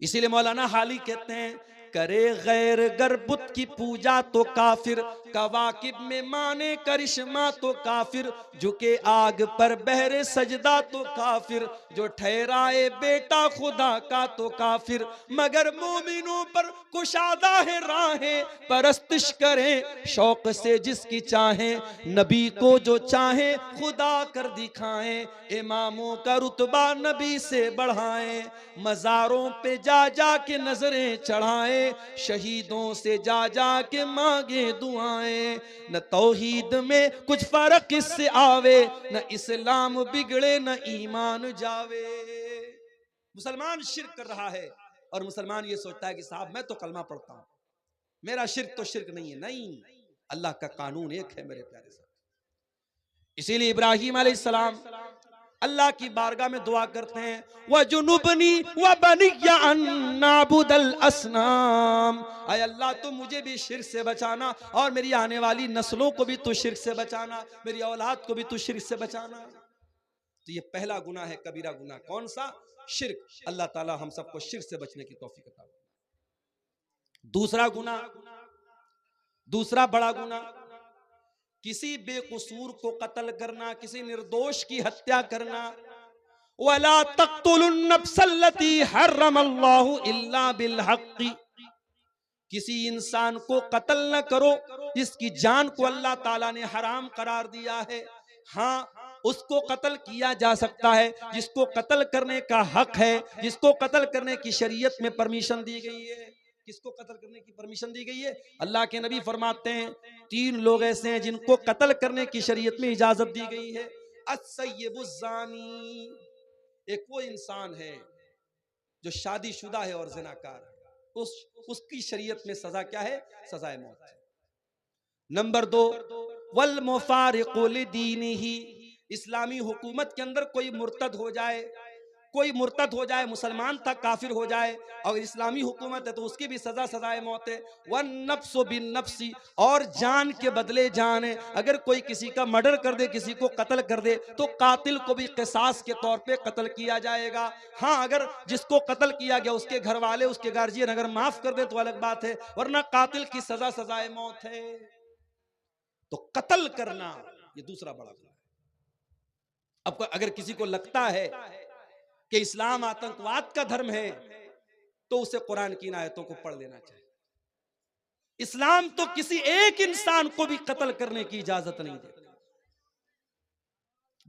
इसीलिए मौलाना हाली कहते हैं, करे गैर गर बुत की पूजा तो काफिर, कवाकिब में माने करिश्मा तो काफिर, झुके आग पर बहरे सजदा तो काफिर, जो ठहराए बेटा खुदा का तो काफिर, मगर मोमिनों पर कुशादा है राहें, परस्तिश करें शौक से जिसकी चाहें, नबी को जो चाहें खुदा कर दिखाएं, इमामों का रुतबा नबी से बढ़ाएं, मजारों पे जा जा के नजरें चढ़ाएं, शहीदों से जा जा के मांगे दुआएं, न तौहीद में कुछ फर्क इससे आवे, न इस्लाम बिगड़े न ईमान जावे। मुसलमान शिर्क कर रहा है और मुसलमान ये सोचता है कि साहब मैं तो कलमा पढ़ता हूं, मेरा शिर्क तो शिर्क नहीं है। नहीं, अल्लाह का कानून एक है मेरे प्यारे साहब। इसीलिए इब्राहिम अलैहिस्सलाम अल्लाह की बारगाह में दुआ करते हैं, वजुनुबनी व बनिया अन नाबुदल असनाम, आय अल्लाह तो मुझे भी शिर्क से बचाना और मेरी आने वाली नस्लों को भी तू शिर्क से बचाना, मेरी औलाद को भी तू शिर्क से बचाना। तो ये पहला गुनाह है, कबीरा गुनाह। कौन सा? शिर्क। अल्लाह ताला हम सबको शिर्क से बचने की तौफीक अता फरमाए। दूसरा गुनाह, दूसरा बड़ा गुनाह, किसी बेकसूर को कत्ल करना, किसी निर्दोष की हत्या करना। वला तक़्तुलुन नफ्सल्लती हर्रमल्लाहु इल्ला बिल हक़्क़ि, किसी इंसान को कत्ल न करो जिसकी जान को अल्लाह ताला ने हराम करार दिया है। हाँ, उसको कत्ल किया जा सकता है जिसको कत्ल करने का हक है, जिसको कत्ल करने की शरीयत में परमिशन दी गई है। किसको कत्ल करने की परमिशन दी गई है? अल्लाह के नबी फरमाते हैं, 3 लोग ऐसे हैं जिनको कत्ल करने की शरीयत में इजाजत दी गई है। अस्सय्यिबुज़्ज़ानी, एक वो इंसान है जो शादीशुदा है और ज़िनाकार है, उसकी शरीयत में सजा क्या है? सजाए मौत है। नंबर 2, वल मुफारिक़ु लिदीनिही, इस्लामी हुकूमत के अंदर कोई मुर्तद हो जाए, कोई मुर्तद हो जाए, मुसलमान था काफिर हो जाए, और इस्लामी हुकूमत है तो उसकी भी सजा सजाए मौत है। वन नफ्सु बिन नफ्सी, और जान के बदले जान है। अगर कोई किसी का मर्डर कर दे, किसी को कत्ल कर दे, तो कातिल को भी क़िसास के तौर पे कत्ल किया जाएगा। हाँ, अगर जिसको कत्ल किया गया उसके घर वाले, उसके गार्जियन अगर माफ कर दे तो अलग बात है, वरना कातिल की सजा सजाए मौत है। तो कत्ल करना ये दूसरा बड़ा गुनाह है। अब अगर किसी को लगता है कि इस्लाम आतंकवाद का धर्म है तो उसे कुरान की इन आयतों को पढ़ लेना चाहिए। इस्लाम तो किसी एक इंसान को भी कत्ल करने की इजाजत नहीं देता।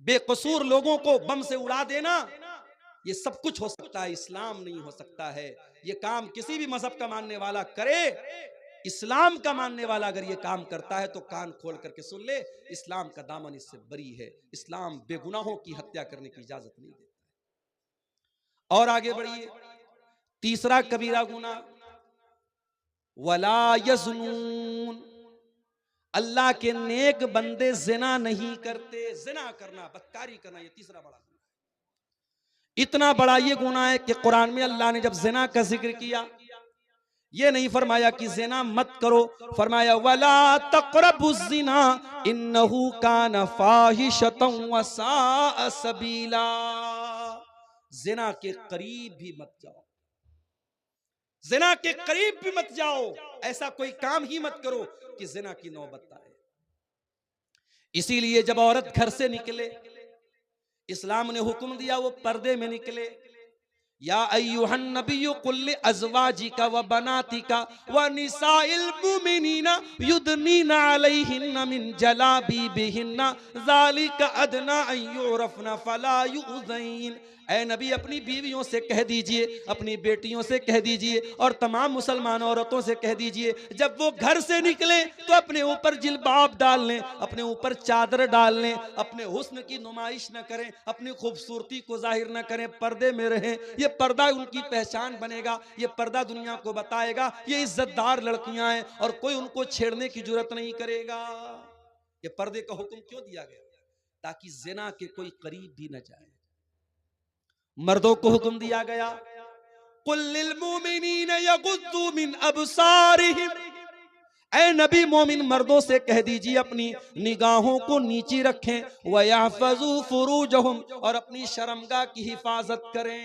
बेकसूर लोगों को बम से उड़ा देना, ये सब कुछ हो सकता है, इस्लाम नहीं हो सकता है। ये काम किसी भी मजहब का मानने वाला करे, इस्लाम का मानने वाला अगर ये काम करता है तो कान खोल करके सुन ले, इस्लाम का दामन इससे बरी है। इस्लाम बेगुनाहों की हत्या करने की इजाजत नहीं देता। और आगे बढ़िए, तीसरा कबीरा गुनाह, वला यज़्नून, अल्लाह के नेक बंदे जिना नहीं करते। जिना करना, बदकारी करना, ये तीसरा बड़ा गुनाह है। इतना बड़ा ये गुनाह है कि कुरान में अल्लाह ने जब जिना का जिक्र किया, ये नहीं फरमाया कि ज़िना मत करो, फरमाया वला तक़रबुज़्ज़िना इन्नहु कान फ़ाहिशतन व साअ सबीला। ज़िना के करीब भी मत जाओ, ज़िना के करीब भी मत जाओ, ऐसा कोई काम ही मत करो कि ज़िना की नौबत आए। इसीलिए जब औरत घर से निकले, इस्लाम ने हुक्म दिया वो पर्दे में निकले। या अय्युहन नबिय्यु कुल लि अज़वाजिका व बनातिका व निसाइल मुमिनीना युदनीना अलैहिन्ना मिन जलाबीबिहिन्ना ज़ालिका अदना अन युरफ़ना फला युज़ैन। ऐ नबी, अपनी बीवियों से कह दीजिए, अपनी बेटियों से कह दीजिए और तमाम मुसलमान औरतों से कह दीजिए, जब वो घर से निकले तो अपने ऊपर जिल्बाब डाल लें, अपने ऊपर चादर डाल लें, अपने हुस्न की नुमाइश न करें, अपनी खूबसूरती को जाहिर न करें, पर्दे में रहें। ये पर्दा उनकी पहचान बनेगा, ये पर्दा दुनिया को बताएगा ये इज्जतदार लड़कियां हैं और कोई उनको छेड़ने की जरूरत नहीं करेगा। ये पर्दे का हुक्म क्यों दिया गया? ताकि ज़िना के कोई करीब भी न जाए। मर्दों को हुक्म दिया गया, कुल लिल मुमिनीना यगुद्दू मिन अबसारिहिम। ऐ नबी, मोमिन मर्दों से कह दीजिए अपनी निगाहों को नीची रखें, व यहफज़ू फुरूजहुम, और अपनी शर्मगाह की हिफाजत करें।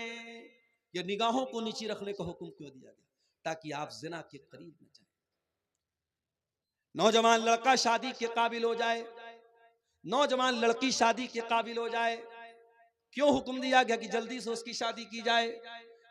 ये निगाहों को नीची रखने का हुक्म क्यों दिया गया? ताकि आप ज़िना के करीब न जाए। नौजवान लड़का शादी के काबिल हो जाए, नौजवान लड़की शादी के काबिल हो जाए, क्यों हुक्म दिया गया कि जल्दी से उसकी शादी की जाए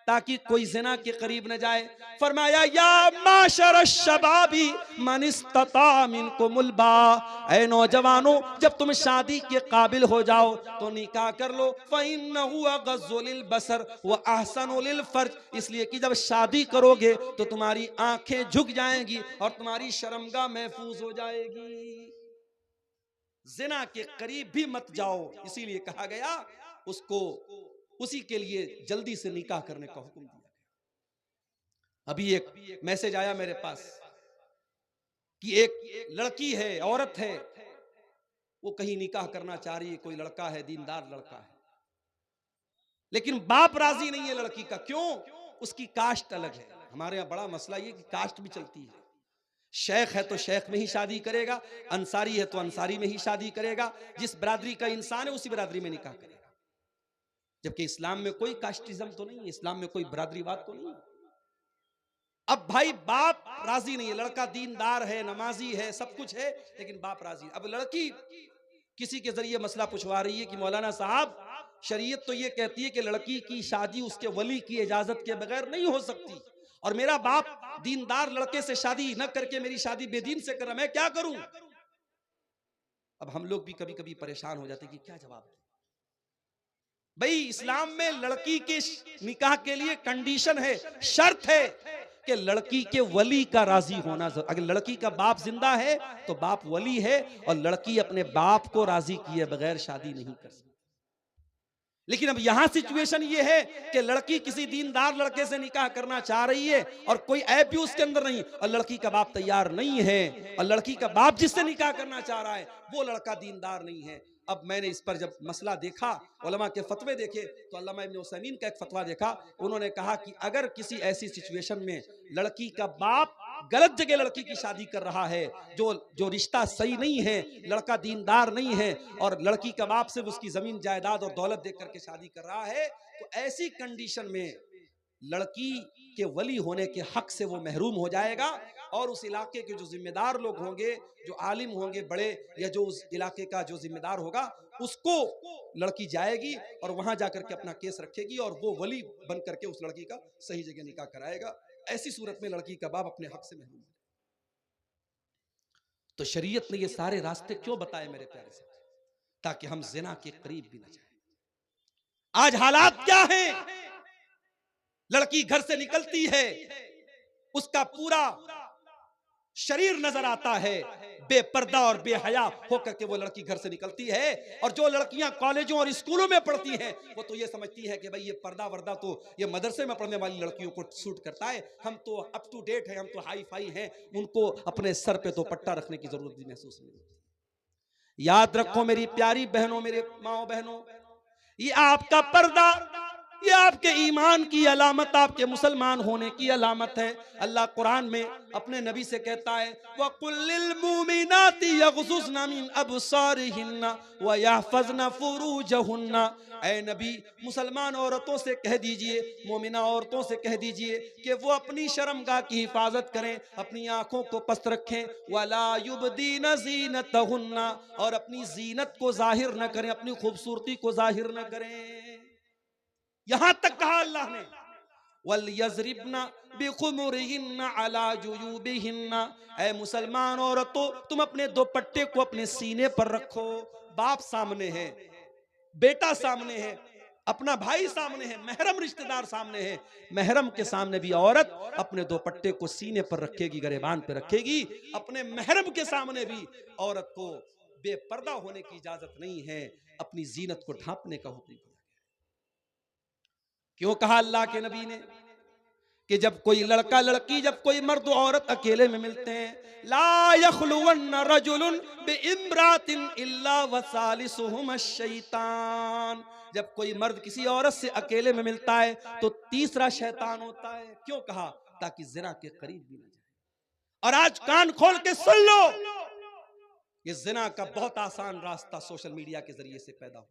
ताकि कोई ज़िना के करीब न जाए? फरमाया या माशर शबाबी मन इस्तता मिनकुमुल बा। ऐ नौजवानों, जब तुम शादी के काबिल हो जाओ तो निकाह कर लो। फ़इन्नहु अग़ज़्ज़ु लिल बसर व अहसनु लिल फ़र्ज। इसलिए कि जब शादी करोगे तो तुम्हारी आंखें झुक जाएंगी और तुम्हारी शर्मगाह महफूज हो जाएगी। ज़िना के करीब भी मत जाओ, इसीलिए कहा गया उसको उसी के लिए जल्दी से निकाह करने का हुक्म दिया गया। अभी एक मैसेज आया मेरे पास कि एक लड़की है, औरत है, वो कहीं निकाह करना चाह रही है, कोई लड़का है, दीनदार लड़का है, लेकिन बाप राजी नहीं है लड़की का। क्यों? उसकी कास्ट अलग है। हमारे यहाँ बड़ा मसला ये कि कास्ट भी चलती है। शेख है तो शेख में ही शादी करेगा, अंसारी है तो अंसारी में ही शादी करेगा, जिस बरादरी का इंसान है उसी बरादरी में निकाह करेगा। जबकि इस्लाम में कोई कास्टिज्म तो नहीं है, इस्लाम में कोई बरादरीवाद तो नहीं है। अब भाई बाप राजी नहीं है, लड़का दीनदार है, नमाजी है, सब कुछ है, लेकिन बाप राजी है। अब लड़की किसी के जरिए मसला पूछवा रही है कि मौलाना साहब, शरीयत तो ये कहती है कि लड़की की शादी उसके वली की इजाजत के बगैर नहीं हो सकती, और मेरा बाप दीनदार लड़के से शादी न करके मेरी शादी बेदीन से कर रहा, मैं क्या करूं? अब हम लोग भी कभी कभी परेशान हो जाते कि क्या जवाब दें। भाई इस्लाम में लड़की के निकाह के लिए कंडीशन है, शर्त है कि लड़की के वली का राजी होना। अगर लड़की का बाप जिंदा है तो बाप वली है, और लड़की अपने बाप को राजी किए बगैर शादी नहीं कर सकती। लेकिन अब यहां सिचुएशन ये है कि लड़की किसी दीनदार लड़के से निकाह करना चाह रही है और कोई ऐप भी उसके अंदर नहीं, और लड़की का बाप तैयार नहीं है, और लड़की का बाप जिससे निकाह करना चाह रहा है वो लड़का दीनदार नहीं है। अब मैंने इस पर जब मसला देखा, उलमा के फतवे देखे, तो अल्लामा इब्न उसैमीन का एक फतवा देखा। उन्होंने कहा कि अगर किसी ऐसी सिचुएशन में लड़की का बाप गलत जगह लड़की की शादी कर रहा है, जो रिश्ता सही नहीं है, लड़का दीनदार नहीं है, और लड़की का बाप सिर्फ उसकी जमीन जायदाद और दौलत देख करके शादी कर रहा है, तो ऐसी कंडीशन में लड़की के वली होने के हक से वो महरूम हो जाएगा, और उस इलाके के जो जिम्मेदार लोग होंगे, जो आलिम होंगे बड़े, या जो उस इलाके का जो जिम्मेदार होगा, उसको लड़की जाएगी और वहां जाकर के अपना केस रखेगी, और वो वली बन करके उस लड़की का सही जगह निकाह कराएगा। ऐसी सूरत में लड़की का बाप अपने हक से महरूम है। तो शरीयत ने ये सारे रास्ते क्यों बताए मेरे प्यारे से? ताकि हम जिना के करीब भी न जाए। आज हालात क्या हैं? लड़की घर से निकलती है, उसका पूरा शरीर नजर आता है, बेपर्दा और बेहया होकर के वो लड़की घर से निकलती है। और जो लड़कियां कॉलेजों और स्कूलों में पढ़ती हैं वो तो ये समझती है कि भाई ये पर्दा वर्दा तो ये मदरसे में पढ़ने वाली लड़कियों को सूट करता है, हम तो अप टू डेट है, हम तो हाई फाई हैं, उनको अपने सर पे तो पट्टा रखने की जरूरत भी महसूस नहीं होती। याद रखो मेरी प्यारी बहनों, मेरे माओ बहनों, ये आपका पर्दा ये आपके ईमान की अलामत, आपके मुसलमान होने की अलामत है। अल्लाह कुरान में अपने नबी से कहता है वकुल्लिल मुमिनाति यग़ज़ुज़ना मिन अबसारिहिन्ना व यहफ़ज़ना फ़ुरूजहुन्ना। ऐ नबी, मुसलमान औरतों से कह दीजिए, मोमिना औरतों से कह दीजिए कि वो अपनी शर्मगाह की हिफाजत करें, अपनी आंखों को पस्त रखें। वला युबदीना ज़ीनतहुन्ना, और अपनी जीनत को जाहिर न करें, अपनी खूबसूरती को जाहिर न करें। यहां तक कहा अल्लाह ने वल यज़रिबना बिखुमुरिहिन्ना अला जुयूबिहिन्ना। ऐ मुसलमान औरतों, तुम अपने दुपट्टे को अपने सीने पर रखो। बाप सामने है, बेटा सामने है, अपना भाई सामने है, महरम रिश्तेदार सामने है, महरम के सामने भी औरत अपने दुपट्टे को सीने पर रखेगी, गरेबान पर रखेगी। अपने महरम के सामने भी औरत को बेपर्दा होने की इजाजत नहीं है, अपनी जीनत को ढांपने का हुक्म दिया। क्यों कहा अल्लाह के नबी ने कि जब कोई लड़का लड़की, जब कोई मर्द औरत अकेले में मिलते हैं, ला यखलुवन्न रजुलुन बिइम्रातिन इल्ला वसालिसुहुम अश-शैतान। जब कोई मर्द किसी औरत से अकेले में मिलता है तो तीसरा शैतान होता है। क्यों कहा? ताकि जिना के करीब भी ना जाए। और आज कान खोल के सुन लो, ये जिना का बहुत आसान रास्ता सोशल मीडिया के जरिए से पैदा हुआ।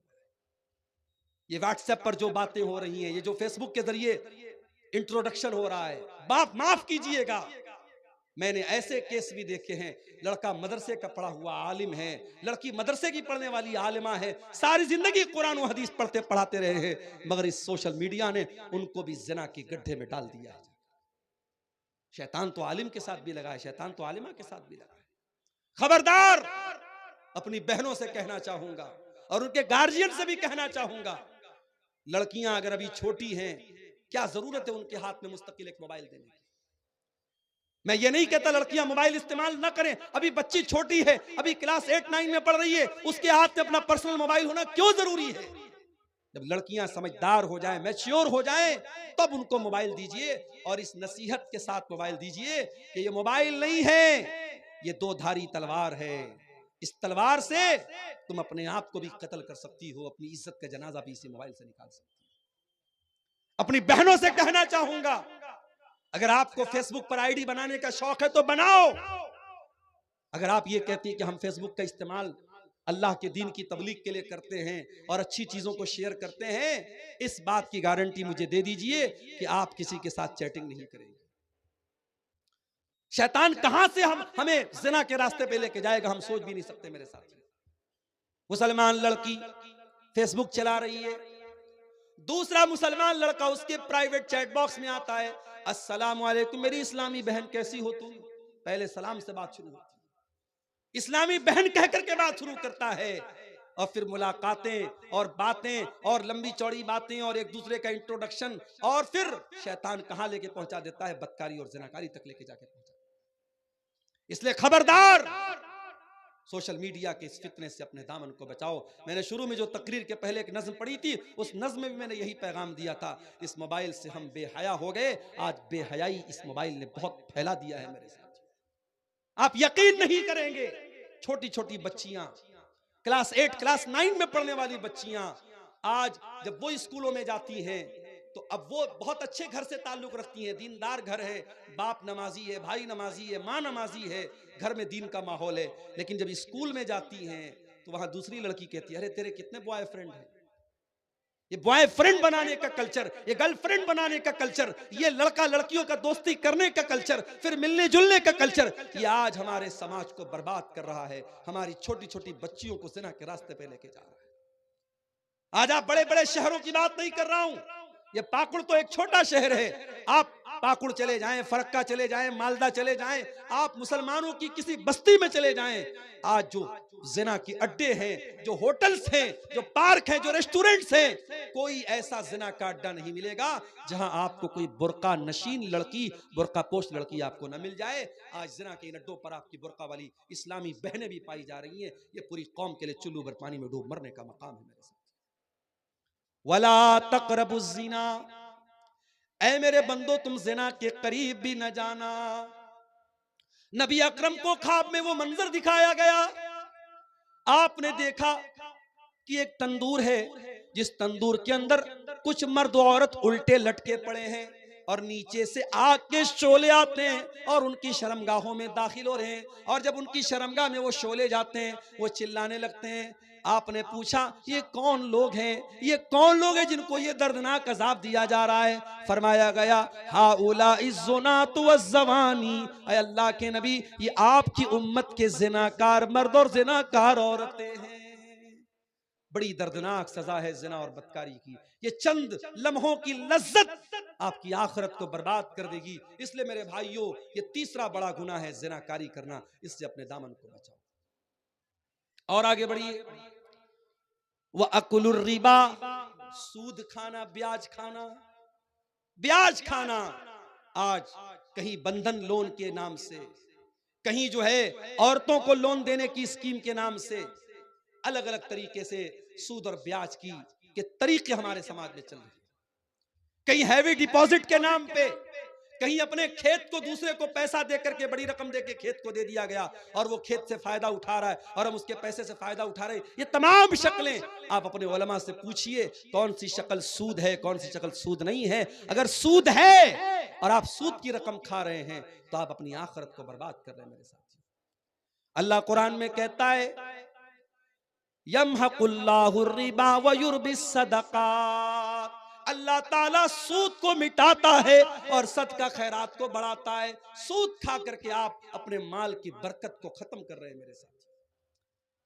ये व्हाट्सएप पर जो बातें हो रही हैं, ये जो फेसबुक के जरिए इंट्रोडक्शन हो रहा है, बाप माफ कीजिएगा, मैंने ऐसे केस भी देखे हैं। लड़का मदरसे का पढ़ा हुआ आलिम है, लड़की मदरसे की पढ़ने वाली आलिमा है, सारी जिंदगी कुरान और हदीस पढ़ते पढ़ाते रहे हैं, मगर इस सोशल मीडिया ने उनको भी ज़िना के गड्ढे में डाल दिया है। शैतान तो आलिम के साथ भी लगा है, शैतान तो आलिमा के साथ भी लगा है। खबरदार! अपनी बहनों से कहना चाहूंगा और उनके गार्जियन से भी कहना चाहूंगा, लड़कियां अगर अभी छोटी हैं, क्या जरूरत है उनके हाथ में मुस्तकिल एक मोबाइल देने की। मैं ये नहीं कहता लड़कियां मोबाइल इस्तेमाल ना करें, अभी बच्ची छोटी है, अभी क्लास 8-9 में पढ़ रही है, उसके हाथ में अपना पर्सनल मोबाइल होना क्यों जरूरी है? जब लड़कियां समझदार हो जाएं, मैच्योर हो जाएं, तब उनको मोबाइल दीजिए और इस नसीहत के साथ मोबाइल दीजिए कि ये मोबाइल नहीं है, ये दो धारी तलवार है। इस तलवार से तुम अपने आप को भी कत्ल कर सकती हो, अपनी इज्जत का जनाजा भी इसी मोबाइल से निकाल सकती हो। अपनी बहनों से कहना चाहूंगा, अगर आपको फेसबुक पर आईडी बनाने का शौक है तो बनाओ। अगर आप ये कहती हैं कि हम फेसबुक का इस्तेमाल अल्लाह के दीन की तबलीग के लिए करते हैं और अच्छी चीजों को शेयर करते हैं, इस बात की गारंटी मुझे दे दीजिए कि आप किसी के साथ चैटिंग नहीं करेंगे। शैतान कहां से हमें जिना के रास्ते पे लेके जाएगा, हम सोच भी नहीं सकते। मेरे साथ मुसलमान लड़की फेसबुक चला रही है, दूसरा मुसलमान लड़का उसके प्राइवेट चैट बॉक्स में आता है, अस्सलाम वालेकुम मेरी इस्लामी बहन कैसी हो तुम। पहले सलाम से बात शुरू होती है, इस्लामी बहन कहकर के बात शुरू करता है, और फिर मुलाकातें और बातें और लंबी चौड़ी बातें और एक दूसरे का इंट्रोडक्शन, और फिर शैतान कहां लेके पहुंचा देता है, बदकारी और जिनाकारी तक लेके जाके पहुंचा। इसलिए खबरदार, सोशल मीडिया के इस फितने से अपने दामन को बचाओ। मैंने शुरू में जो तकरीर के पहले एक नज्म पढ़ी थी, उस नज्म में भी मैंने यही पैगाम दिया था। इस मोबाइल से हम बेहया हो गए, आज बेहयाई इस मोबाइल ने बहुत फैला दिया है। मेरे साथ आप यकीन नहीं करेंगे, छोटी छोटी बच्चियां, क्लास 8 क्लास 9 में पढ़ने वाली बच्चियां, आज जब वो स्कूलों में जाती हैं तो अब वो बहुत अच्छे घर से ताल्लुक रखती हैं, दीनदार घर है, बाप नमाजी है, भाई नमाजी है, माँ नमाजी है, घर में दीन का माहौल है। लेकिन जब स्कूल में जाती हैं तो वहां दूसरी लड़की कहती है, अरे तेरे कितने बॉयफ्रेंड हैं। ये बॉयफ्रेंड बनाने का कल्चर, ये गर्लफ्रेंड बनाने का कल्चर, ये लड़का लड़कियों का दोस्ती करने का कल्चर, फिर मिलने जुलने का कल्चर, ये आज हमारे समाज को बर्बाद कर रहा है, हमारी छोटी छोटी बच्चियों को जिना के रास्ते पे लेके जा रहा है। आज आप बड़े बड़े शहरों की बात नहीं कर रहा हूं, ये पाकुड़ तो एक छोटा शहर है। आप पाकुड़ चले जाएं, फरक्का चले जाएं, मालदा चले जाएं, आप मुसलमानों की किसी बस्ती में चले जाएं, आज जो जिना के अड्डे हैं, जो होटल्स हैं, जो पार्क हैं, जो रेस्टोरेंट्स हैं, कोई ऐसा जिना का अड्डा नहीं मिलेगा जहां आपको कोई बुर्का नशीन लड़की, बुर्का पोस्ट लड़की आपको न मिल जाए। आज जिना के इन अड्डों पर आपकी बुर्का वाली इस्लामी बहनें भी पाई जा रही हैं। ये पूरी कौम के लिए चुल्लू भर पानी में डूब मरने का मकाम है। मेरे साथ वला तक़रबुज़्ज़िना, ऐ मेरे बंदो तुम जिना के करीब भी न जाना। नबी अकरम को ख्वाब में वो मंजर दिखाया गया, आपने देखा कि एक तंदूर है, जिस तंदूर के अंदर कुछ मर्द औरत उल्टे लटके पड़े हैं और नीचे से आग के शोले आते हैं और उनकी शर्मगाहों में दाखिल हो रहे हैं, और जब उनकी शर्मगाह में वो शोले जाते हैं वो चिल्लाने लगते हैं। आपने पूछा ये कौन लोग हैं, ये कौन लोग हैं जिनको ये दर्दनाक अजाब दिया जा रहा है? फरमाया गया हाउला इज़्ज़ुनातु वज़्ज़वानी, ऐ अल्लाह के नबी ये आपकी उम्मत के जिनाकार मर्द और जिनाकार औरतें हैं। बड़ी दर्दनाक सजा है जिना और बदकारी की। ये चंद लम्हों की लज्जत आपकी आखिरत को बर्बाद कर देगी। इसलिए मेरे भाइयों ये तीसरा बड़ा गुनाह है जिनाकारी करना, इससे अपने दामन को बचाओ। और आगे बढ़िए, वह अकुलुर रिबा, सूद खाना, ब्याज खाना। ब्याज खाना आज कहीं बंधन लोन के नाम से, कहीं जो है औरतों को लोन देने की स्कीम के नाम से, अलग अलग तरीके से सूद और ब्याज की के तरीके हमारे समाज में चल रहे हैं। कहीं हैवी डिपॉजिट के नाम पे, कहीं अपने खेत को दूसरे को पैसा दे करके, बड़ी रकम दे के खेत को दे दिया गया और वो खेत से फायदा उठा रहा है और हम उसके पैसे से फायदा उठा रहे हैं। ये तमाम शक्लें आप अपने उलमा से पूछिए कौन सी शक्ल सूद है, कौन सी शक्ल सूद नहीं है। अगर सूद है और आप सूद की रकम खा रहे हैं तो आप अपनी आखिरत को बर्बाद कर रहे हैं मेरे साथी। अल्लाह कुरान में कहता है यमहकुल्लाहु रिबा व युर्बिस सदक़ात, अल्लाह ताला सूद को मिटाता है और सदका खैरात को बढ़ाता है। सूद खा करके आप अपने माल की बरकत को खत्म कर रहे हैं मेरे साथ।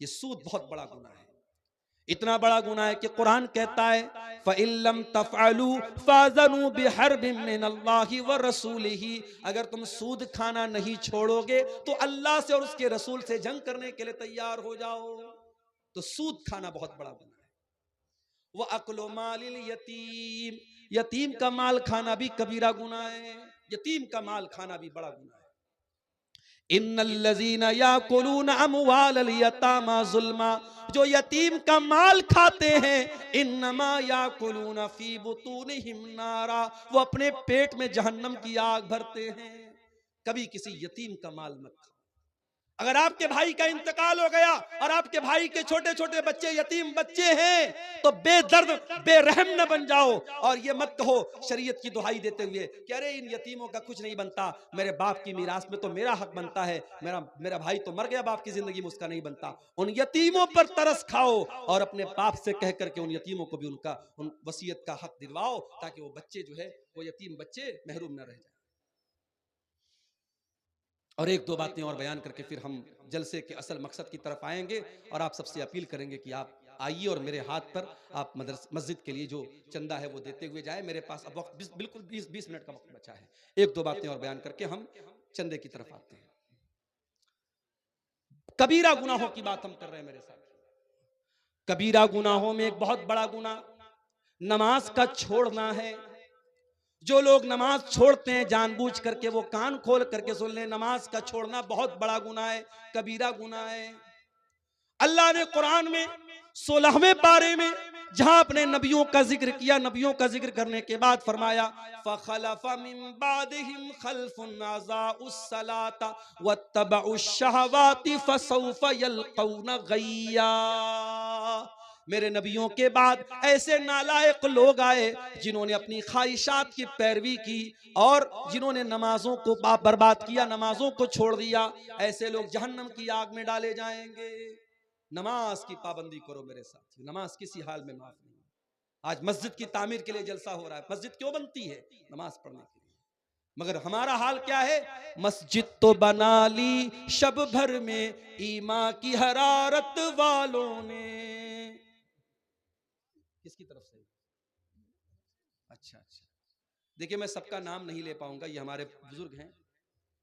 ये सूद बहुत बड़ा गुनाह है, इतना बड़ा गुनाह है कि कुरान कहता है फ़इल्लम तफ़अलू फ़ाज़नू बिहर्बिम मिनल्लाहि व रसूलिही, अगर तुम सूद खाना नहीं छोड़ोगे तो अल्लाह से और उसके रसूल से जंग करने के लिए तैयार हो जाओ। तो सूद खाना बहुत बड़ा गुनाह है। वह अक्लो मालिल यतीम, यतीम का माल खाना भी कबीरा गुनाह है। यतीम का माल खाना भी बड़ा गुनाह है। इन्नल्लज़ीना याकुलूना अमवालल यतामा ज़ुल्मा, जो यतीम का माल खाते हैं इन्नमा याकुलूना फी बुतूनिहिम नारा, वो अपने पेट में जहन्नम की आग भरते हैं। कभी किसी यतीम का माल मत खाओ। अगर आपके भाई का इंतकाल हो गया और आपके भाई के छोटे छोटे बच्चे यतीम बच्चे हैं तो बेदर्द बेरहम न बन जाओ और ये मत कहो शरीयत की दुहाई देते हुए कि अरे इन यतीमों का कुछ नहीं बनता, मेरे बाप की मीरास में तो मेरा हक बनता है, मेरा भाई तो मर गया, बाप की जिंदगी में उसका नहीं बनता। उन यतीमों पर तरस खाओ और अपने बाप से कह करके उन यतीमों को भी उन वसीयत का हक दिलवाओ ताकि वो बच्चे जो है वो यतीम बच्चे महरूम न रह जाए। और एक दो बातें और बयान करके फिर हम जलसे के असल मकसद की तरफ आएंगे और आप सबसे अपील करेंगे कि आप आइए और मेरे हाथ पर आप मस्जिद के लिए जो चंदा है वो देते हुए जाए। मेरे पास अब वक्त बिल्कुल 20 मिनट का वक्त बचा है। एक दो बातें और बयान करके हम चंदे की तरफ आते हैं। कबीरा गुनाहों की बात हम कर रहे हैं मेरे साथ। कबीरा गुनाहों में एक बहुत बड़ा गुनाह नमाज का छोड़ना है। जो लोग नमाज छोड़ते हैं जानबूझ करके, वो कान खोल करके सुन लें, नमाज का छोड़ना बहुत बड़ा गुनाह है, कबीरा गुनाह है। अल्लाह ने कुरान में 16वें पारे में जहां अपने नबियों का जिक्र किया, नबियों का जिक्र करने के बाद फरमाया फखलफ मिन बादिहिम खल्फुन अज़ाउस सलाता वत्तबउश शहवाति फसौफ यल्कौना गय्या। मेरे नबियों के बाद ऐसे नालायक लोग आए जिन्होंने अपनी ख्वाहिशात की पैरवी की और जिन्होंने नमाजों को बर्बाद किया, नमाजों को छोड़ दिया। ऐसे लोग जहन्नम की आग में डाले जाएंगे। नमाज की पाबंदी करो मेरे साथ, नमाज किसी हाल में माफ नहीं। आज मस्जिद की तामीर के लिए जलसा हो रहा है। मस्जिद क्यों बनती है? नमाज पढ़ने के लिए। मगर हमारा हाल क्या है? मस्जिद तो बना ली शब भर में ईमा की हरारत वालों ने। किसकी तरफ से? अच्छा अच्छा, देखिए मैं सबका नाम नहीं ले पाऊंगा, ये हमारे बुजुर्ग हैं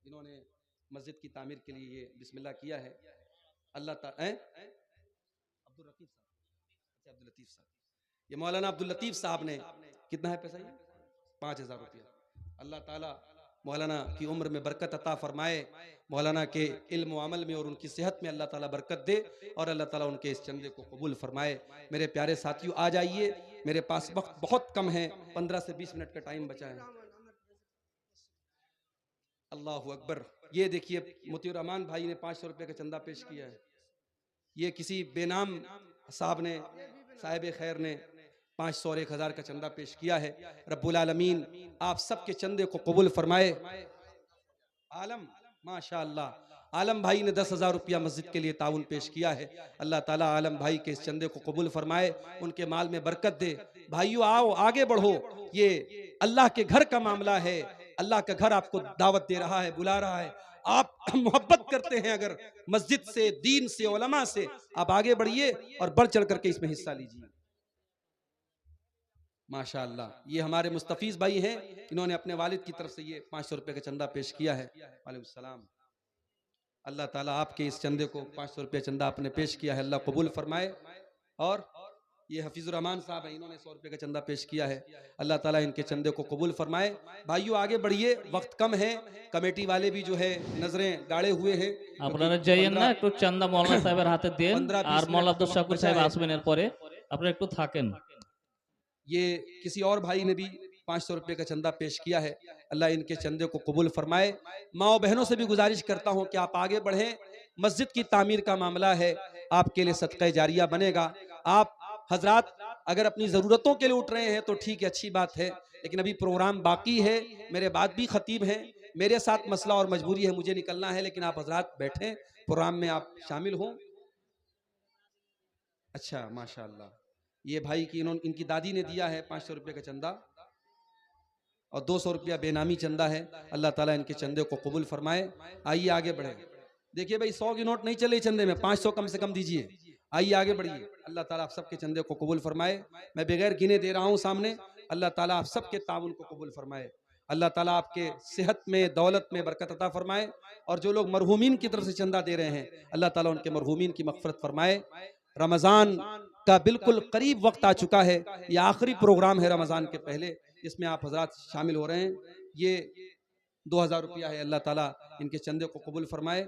इन्होंने मस्जिद की तामीर के लिए ये बिस्मिल्लाह किया है। अल्लाह ताला अब्दुल लतीफ साहब, अब्दुल लतीफ साहब, ये मौलाना अब्दुल लतीफ साहब ने कितना है पैसा? ये 5000 रुपया। अल्लाह ताला मौलाना की उम्र में बरकत अता फरमाए, मौलाना के इल्म व अमल में और उनकी सेहत में अल्लाह ताला बरकत दे और अल्लाह ताला उनके इस चंदे को कबूल फरमाए। मेरे प्यारे साथियों आ जाइए, मेरे पास वक्त बहुत कम है, 15 से 20 मिनट का टाइम बचा है। अल्लाहु अकबर। ये देखिए मोतियुर रहमान भाई ने 500 रुपये का चंदा पेश किया है। ये किसी बेनाम साहब ने, साहिब खैर ने 500 और 1000 का चंदा पेश किया है। रब्बुल आलमीन आप सबके चंदे को कबूल फरमाए। आलम माशाअल्लाह आलम भाई ने 10,000 रुपया मस्जिद के लिए ताउन पेश किया है। अल्लाह ताला आलम भाई के इस चंदे को कबूल फरमाए, उनके माल में बरकत दे। भाइयों आओ आगे बढ़ो, ये अल्लाह के घर का मामला है। अल्लाह का घर आपको दावत दे रहा है, बुला रहा है। आप मोहब्बत करते हैं अगर मस्जिद से, दीन से, उलमा से, आप आगे बढ़िए और बढ़ चढ़ करके इसमें हिस्सा लीजिए। माशाअल्लाह ये हमारे मुस्तफीज भाई हैं, इन्होंने अपने वालिद की तरफ से ये 500 रुपए का चंदा पेश किया है। वालेकुम सलाम। अल्लाह ताला आपके इस चंदे को 500 रुपये चंदा आपने पेश किया है, अल्लाह कबूल फरमाए। और ये हफीजुर रहमान साहब हैं, इन्होंने 100 रुपये का चंदा पेश किया है, अल्लाह ताला इनके चंदे को कबूल फरमाए। भाइयों आगे बढ़िए, वक्त कम है, कमेटी वाले भी जो है नजरें गाड़े हुए हैं। আপনারা যাইয়েন না, একটু চান্দা মৌলানা সাহেবের হাতে দেন, 15-20 আর মৌলানা আব্দুল मिनट শাকুর बचा সাহেব है। আসবেন এরপরে, আপনারা একটু থাকেন। ये किसी और भाई ने भी 500 रुपये का चंदा पेश किया है, अल्लाह इनके चंदे को कबूल फरमाए। माओ बहनों से भी गुजारिश करता हूं कि आप आगे बढ़ें, मस्जिद की तामीर का मामला है, आपके लिए सदका जारिया बनेगा। आप हजरात अगर अपनी ज़रूरतों के लिए उठ रहे हैं तो ठीक है, अच्छी बात है, लेकिन अभी प्रोग्राम बाकी है, मेरे बाद भी खतीब हैं, मेरे साथ मसला और मजबूरी है, मुझे निकलना है, लेकिन आप हजरात बैठें, प्रोग्राम में आप शामिल हों। अच्छा माशाअल्लाह ये भाई की इनकी दादी ने दिया है 500 रुपये का चंदा और 200 रुपया बेनामी चंदा है, अल्लाह ताला इनके चंदे को कबूल फरमाए। आइए आगे बढ़े। देखिए भाई 100 की नोट नहीं चले चंदे में, 500 कम से कम दीजिए। आइए आगे बढ़िए, अल्लाह ताला आप सबके चंदे को कबूल फरमाए। मैं बगैर गिने दे रहा हूँ सामने, अल्लाह ताला आप सबके ताउन को कबूल फरमाए। अल्लाह ताला आपके सेहत में, दौलत में बरकत अता फरमाए। और जो लोग मरहूमीन की तरफ से चंदा दे रहे हैं, अल्लाह ताला उनके मरहूमीन की मग़फ़िरत फरमाए। रमज़ान का बिल्कुल करीब वक्त आ चुका है, ये आखिरी प्रोग्राम है रमज़ान के पहले, इसमें आप हजरात शामिल हो रहे हैं। ये 2000 रुपया है, अल्लाह ताला इनके चंदे को कबूल फरमाए।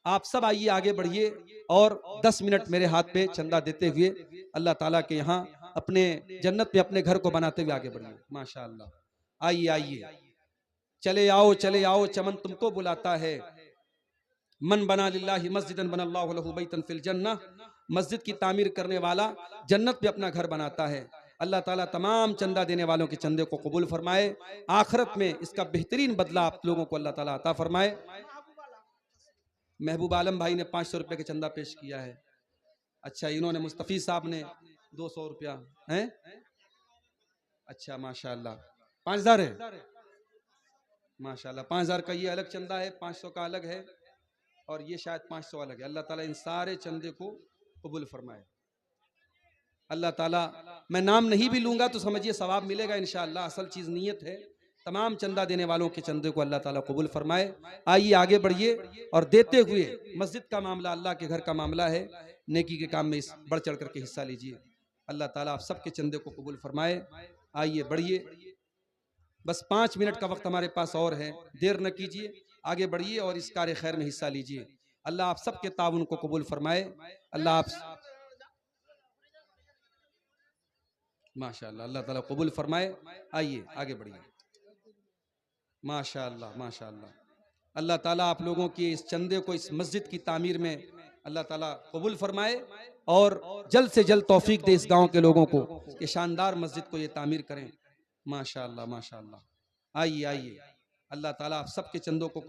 आप सब आइए आगे बढ़िए और 10 मिनट मेरे हाथ पे चंदा देते हुए अल्लाह ताला के यहाँ अपने जन्नत में अपने घर को बनाते हुए आगे बढ़िए। माशाअल्लाह आइए आइए, चले आओ चमन तुमको बुलाता है। मन बना लिल्लाहि मस्जिदन बनल्लाहु लहु बैतन फिल जन्नह, मस्जिद की तामीर करने वाला जन्नत में अपना घर बनाता है। अल्लाह ताला तमाम चंदा देने वालों के चंदे को कबूल फरमाए, आखिरत में इसका बेहतरीन बदला आप लोगों को अल्लाह ताला अता फरमाए। महबूब आलम भाई ने 500 रुपये का चंदा पेश किया है। अच्छा इन्होंने मुस्तफी साहब ने 200 रुपया है। अच्छा माशाअल्लाह 5000 है, माशाअल्लाह 5000 का ये अलग चंदा है, 500 का अलग है और ये शायद 500 अलग है। अल्लाह ताला इन सारे चंदे को कबूल फरमाए। अल्लाह ताला, मैं नाम नहीं भी लूंगा तो समझिए सवाब मिलेगा इंशाअल्लाह, असल चीज़ नीयत है। तमाम चंदा देने वालों के चंदे को अल्लाह ताला कबूल फरमाए। आइए आगे बढ़िए और देते हुए, मस्जिद का मामला अल्लाह के घर का मामला है, नेकी के काम में इस बढ़ चढ़ करके हिस्सा लीजिए। अल्लाह ताला आप सबके चंदे को कबूल फरमाए। आइए बढ़िए, बस 5 मिनट का वक्त हमारे पास और है, देर न कीजिए, आगे बढ़िए और इस कार्य खैर में हिस्सा लीजिए। अल्लाह आप सबके ताउन को कबूल फरमाए। अल्लाह आप माशाअल्लाह अल्लाह ताला कबूल फरमाए। आइए आगे बढ़िए। माशाअल्लाह माशाअल्लाह, अल्लाह ताला आप लोगों की इस चंदे को इस मस्जिद की तामीर में अल्लाह ताला कबूल फरमाए और जल्द से जल्द तौफीक दे इस गांव के लोगों को कि शानदार मस्जिद को ये तामीर करें। माशाअल्लाह माशाअल्लाह। आइए आइए, अल्लाह ताला आप सबके चंदों को